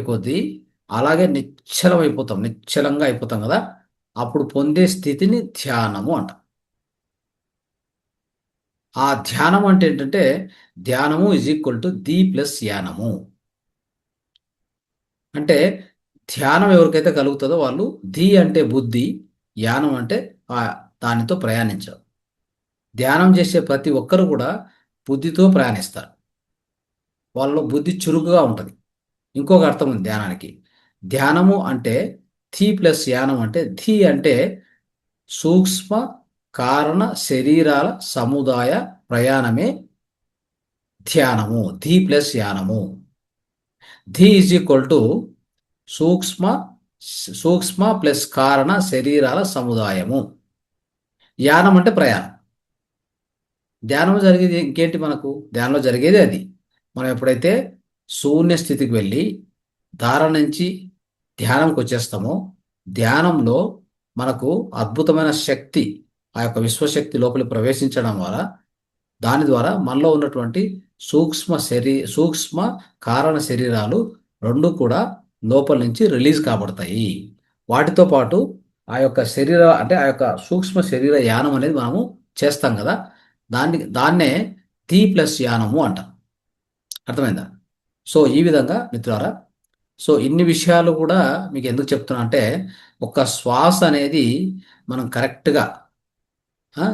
Speaker 1: కొద్దీ అలాగే నిశ్చలంగా అయిపోతాం కదా. అప్పుడు పొందే స్థితిని ధ్యానము అంట. ఆ ధ్యానం అంటే ఏంటంటే ధ్యానము is equal to the plus annum. అంటే ధ్యానం ఎవరికైతే కలుగుతుందో వాళ్ళు ధీ అంటే బుద్ధి, యానం అంటే ఆ దానితో ప్రయాణించరు. ధ్యానం చేసే ప్రతి ఒక్కరు కూడా బుద్ధితో ప్రయాణిస్తారు. వాళ్ళలో బుద్ధి చురుకుగా ఉంటుంది. ఇంకొక అర్థం ఉంది ధ్యానానికి. ధ్యానము అంటే థీ ప్లస్ యానం అంటే ధీ అంటే సూక్ష్మ కారణ శరీరాల సముదాయ ప్రయాణమే ధ్యానము. ధీ ప్లస్ యానము. ధీ ఈజ్ ఈక్వల్ టు సూక్ష్మ సూక్ష్మ ప్లస్ కారణ శరీరాల సముదాయము. యానం అంటే ప్రయాణం. ధ్యానం జరిగేది ఇంకేంటి? మనకు ధ్యానంలో జరిగేది అది. మనం ఎప్పుడైతే శూన్య స్థితికి వెళ్ళి ధారణ నుంచి ధ్యానంకి వచ్చేస్తామో, ధ్యానంలో మనకు అద్భుతమైన శక్తి, ఆ యొక్క విశ్వశక్తి లోపలి ప్రవేశించడం ద్వారా దాని ద్వారా మనలో ఉన్నటువంటి సూక్ష్మ కారణ శరీరాలు రెండు కూడా లోపల నుంచి రిలీజ్ కాబడతాయి. వాటితో పాటు ఆ యొక్క సూక్ష్మ శరీర యానం అనేది మనము చేస్తాం కదా, దాన్నే టీ ప్లస్ యానము అంటాం. అర్థమైందా? సో ఈ విధంగా మిత్రులారా, సో ఇన్ని విషయాలు కూడా మీకు ఎందుకు చెప్తున్నా అంటే ఒక శ్వాస అనేది మనం కరెక్ట్గా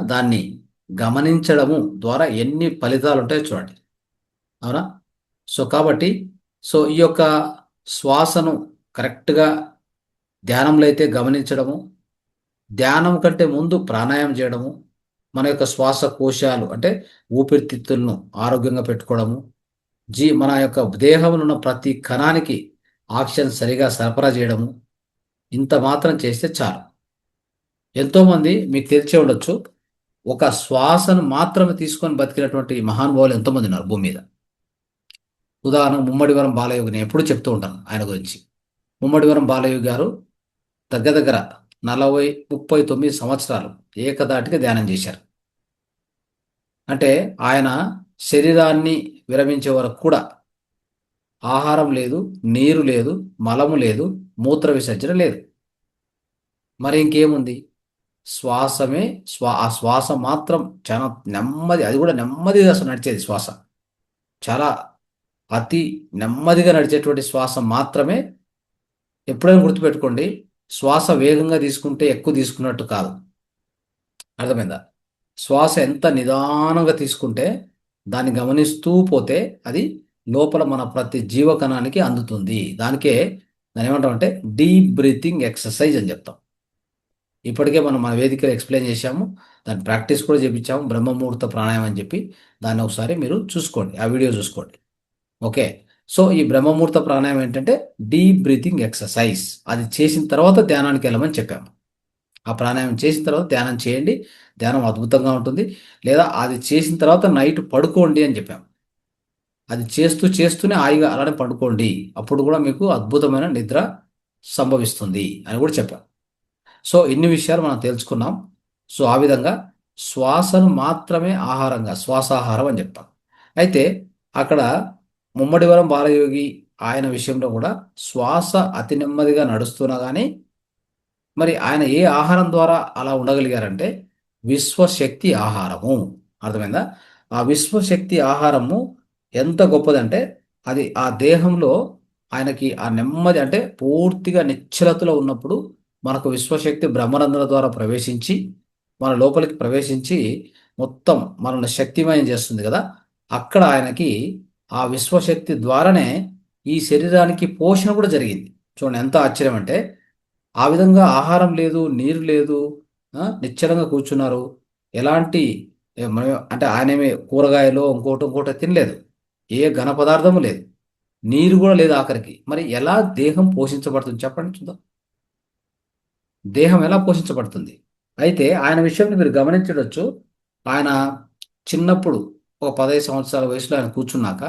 Speaker 1: దాన్ని గమనించడము ద్వారా ఎన్ని ఫలితాలు ఉంటాయో చూడండి. అవునా? సో కాబట్టి ఈ యొక్క శ్వాసను కరెక్ట్గా ధ్యానంలో అయితే గమనించడము, ధ్యానం కంటే ముందు ప్రాణాయామం చేయడము, మన యొక్క శ్వాసకోశాలు అంటే ఊపిరితిత్తులను ఆరోగ్యంగా పెట్టుకోవడము, మన యొక్క దేహంలో ఉన్న ప్రతి కణానికి ఆక్సిజన్ సరిగా సరఫరా చేయడము, ఇంత మాత్రం చేస్తే చాలు. ఎంతోమంది మీకు తెలిసే ఉండొచ్చు, ఒక శ్వాసను మాత్రమే తీసుకొని బతికినటువంటి మహానుభావులు ఎంతోమంది ఉన్నారు భూమి మీద. ఉదాహరణ ముమ్మడివరం బాలయ్య నేను ఎప్పుడూ చెప్తూ ఉంటాను ఆయన గురించి. ముమ్మడివరం బాలయ్య గారు దగ్గర దగ్గర 39 సంవత్సరాలు ఏకదాటిగా ధ్యానం చేశారు. అంటే ఆయన శరీరాన్ని విరమించే వరకు కూడా ఆహారం లేదు, నీరు లేదు, మలము లేదు, మూత్ర విసర్జన లేదు. మరి ఇంకేముంది? శ్వాసమే. ఆ శ్వాస మాత్రం చాలా నెమ్మది, అది కూడా నెమ్మదిగా అసలు నడిచేది శ్వాస. చాలా అతి నెమ్మదిగా నడిచేటువంటి శ్వాస మాత్రమే. ఎప్పుడైనా గుర్తుపెట్టుకోండి, శ్వాస వేగంగా తీసుకుంటే ఎక్కువ తీసుకున్నట్టు కాదు. అర్థమైందా? శ్వాస ఎంత నిదానంగా తీసుకుంటే దాన్ని గమనిస్తూ పోతే అది లోపల మన ప్రతి జీవకణానికి అందుతుంది. దాన్ని ఏమంటామంటే డీప్ బ్రీతింగ్ ఎక్సర్సైజ్ అని చెప్తాం. ఇప్పటికే మనం మన వేదికలో ఎక్స్ప్లెయిన్ చేశాము, దాని ప్రాక్టీస్ కూడా చేపించాము, బ్రహ్మముహూర్త ప్రాణాయామం అని చెప్పి. దాన్ని ఒకసారి మీరు చూసుకోండి, ఆ వీడియో చూసుకోండి. ఓకే. సో ఈ బ్రహ్మముహూర్త ప్రాణాయామం ఏంటంటే డీప్ బ్రీతింగ్ ఎక్సర్సైజ్. అది చేసిన తర్వాత ధ్యానానికి వెళ్ళమని చెప్పాము. ఆ ప్రాణాయామం చేసిన తర్వాత ధ్యానం చేయండి, ధ్యానం అద్భుతంగా ఉంటుంది. లేదా అది చేసిన తర్వాత నైట్ పడుకోండి అని చెప్పాము. అది చేస్తూ చేస్తూనే హాయిగా అలానే పడుకోండి, అప్పుడు కూడా మీకు అద్భుతమైన నిద్ర సంభవిస్తుంది అని కూడా చెప్పాం. సో ఇన్ని విషయాలు మనం తెలుసుకున్నాం. సో ఆ విధంగా శ్వాసను మాత్రమే ఆహారంగా, శ్వాసాహారం అని చెప్తాం. అయితే అక్కడ ముమ్మడివరం బాలయోగి ఆయన విషయంలో కూడా శ్వాస అతి నెమ్మదిగా నడుస్తున్నా కానీ మరి ఆయన ఏ ఆహారం ద్వారా అలా ఉండగలిగారంటే విశ్వశక్తి ఆహారము. అర్థమైందా? ఆ విశ్వశక్తి ఆహారము ఎంత గొప్పదంటే అది ఆ దేహంలో ఆయనకి ఆ నెమ్మది, అంటే పూర్తిగా నిశ్చలతలో ఉన్నప్పుడు మనకు విశ్వశక్తి బ్రహ్మరంధ్రం ద్వారా ప్రవేశించి మన లోపలికి ప్రవేశించి మొత్తం మనల్ని శక్తిమయం చేస్తుంది కదా. అక్కడ ఆయనకి ఆ విశ్వశక్తి ద్వారానే ఈ శరీరానికి పోషణ కూడా జరిగింది. చూడండి ఎంత ఆశ్చర్యం అంటే, ఆ విధంగా ఆహారం లేదు, నీరు లేదు, నిశ్చలంగా కూర్చున్నారు. ఎలాంటి అంటే ఆయనేమి కూరగాయలు ఇంకోటి ఇంకోటి తినలేదు, ఏ ఘన పదార్థము లేదు, నీరు కూడా లేదు ఆఖరికి. మరి ఎలా దేహం పోషించబడుతుంది చెప్పండి చూద్దాం. దేహం ఎలా పోషించబడుతుంది? అయితే ఆయన విషయంలో మీరు గమనించవచ్చు. ఆయన చిన్నప్పుడు ఒక 15 సంవత్సరాల వయసులో ఆయన కూర్చున్నాక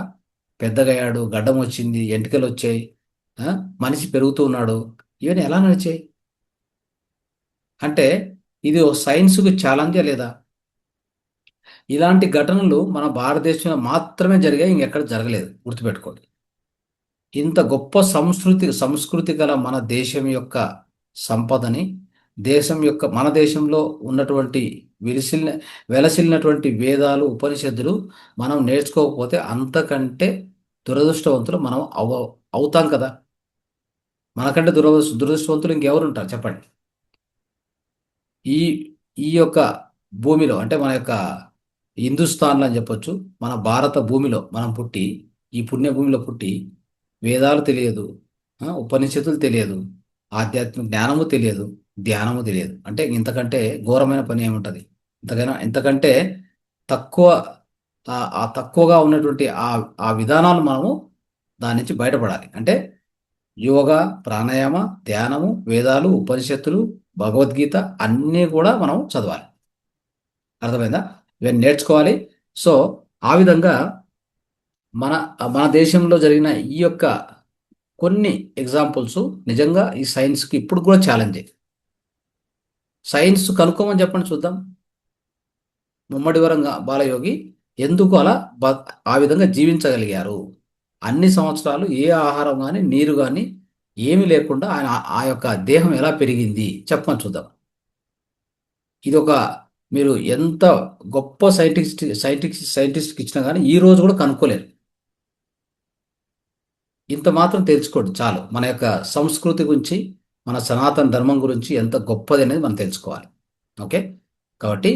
Speaker 1: పెద్దగయ్యాడు, గడ్డం వచ్చింది, ఎంటికలు వచ్చాయి, ఆ, మనిషి పెరుగుతూ ఉన్నాడు. ఇవన్నీ ఎలా నడిచాయి అంటే ఇది ఓ సైన్స్కు ఛాలెంజా లేదా? ఇలాంటి ఘటనలు మన భారతదేశంలో మాత్రమే జరిగాయి, ఇంకెక్కడ జరగలేదు. గుర్తుపెట్టుకోండి. ఇంత గొప్ప సంస్కృతి గల మన దేశం యొక్క సంపదని, మన దేశంలో ఉన్నటువంటి విలిసిల్న వెలసిల్లినటువంటి వేదాలు, ఉపనిషత్తులు మనం నేర్చుకోకపోతే అంతకంటే దురదృష్టవంతులు మనం అవుతాం కదా. మనకంటే దురదృష్టవంతులు ఇంకెవరు ఉంటారు చెప్పండి. ఈ ఈ యొక్క భూమిలో, అంటే మన యొక్క హిందుస్థాన్లో అని చెప్పొచ్చు, మన భారత భూమిలో మనం పుట్టి, ఈ పుణ్యభూమిలో పుట్టి వేదాలు తెలియదు, ఉపనిషత్తులు తెలియదు, ఆధ్యాత్మిక జ్ఞానము తెలియదు, ధ్యానము తెలియదు అంటే ఇంతకంటే ఘోరమైన పని ఏముంటుంది? ఇంతకంటే తక్కువ, ఆ తక్కువగా ఉన్నటువంటి ఆ విధానాలు మనము దాని నుంచి బయటపడాలి. అంటే యోగా, ప్రాణాయామ, ధ్యానము, వేదాలు, ఉపనిషత్తులు, భగవద్గీత అన్నీ కూడా మనం చదవాలి. అర్థమైందా? ఇవన్నీ నేర్చుకోవాలి. సో ఆ విధంగా మన మన దేశంలో జరిగిన ఈ యొక్క కొన్ని ఎగ్జాంపుల్స్ నిజంగా ఈ సైన్స్కి ఇప్పుడు కూడా ఛాలెంజే. సైన్స్ కనుక్కోమని చెప్పండి చూద్దాం. ముమ్మడివరం బాలయోగి ఎందుకు అలా ఆ విధంగా జీవించగలిగారు? అన్ని సంవత్సరాలు ఏ ఆహారం కానీ నీరు కానీ ఏమీ లేకుండా ఆయన ఆ యొక్క దేహం ఎలా పెరిగింది చెప్పమని చూద్దాం. ఇది ఒక, మీరు ఎంత గొప్ప సైంటిస్ట్కి ఇచ్చినా కానీ ఈ రోజు కూడా కనుక్కోలేరు. ఇంత మాత్రం తెలుసుకోండి చాలు. మన యొక్క సంస్కృతి గురించి, మన సనాతన ధర్మం గురించి ఎంత గొప్పది అనేది మనం తెలుసుకోవాలి. ఓకే. కాబట్టి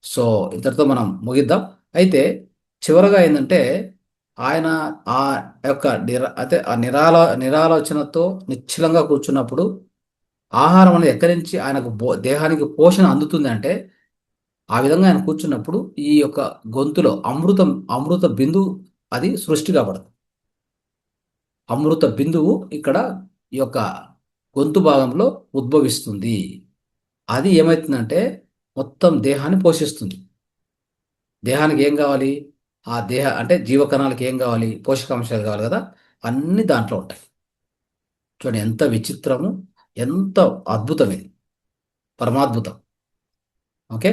Speaker 1: సో ఇంతటితో మనం ముగిద్దాం. అయితే చివరగా ఏంటంటే ఆయన ఆ యొక్క అయితే ఆ నిరాలోచనతో నిశ్చలంగా కూర్చున్నప్పుడు ఆహారం అనేది ఎక్కడి నుంచి ఆయనకు దేహానికి పోషణ అందుతుంది అంటే, ఆ విధంగా ఆయన కూర్చున్నప్పుడు ఈ యొక్క గొంతులో అమృత బిందువు అది సృష్టి కాబడుతుంది. అమృత బిందువు ఇక్కడ ఈ యొక్క గొంతు భాగంలో ఉద్భవిస్తుంది. అది ఏమవుతుందంటే మొత్తం దేహాన్ని పోషిస్తుంది. దేహానికి ఏం కావాలి? ఆ అంటే జీవకణాలకు ఏం కావాలి? పోషకాంశాలు కావాలి కదా, అన్ని దాంట్లో ఉంటాయి. చూడండి ఎంత విచిత్రము, ఎంత అద్భుతం ఇది, పరమాద్భుతం. ఓకే.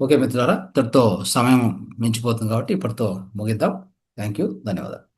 Speaker 1: ఓకే మిత్రులారా, ఇక్కడితో సమయం మించిపోతుంది కాబట్టి ఇప్పటితో ముగిద్దాం. థ్యాంక్ యూ, ధన్యవాదాలు.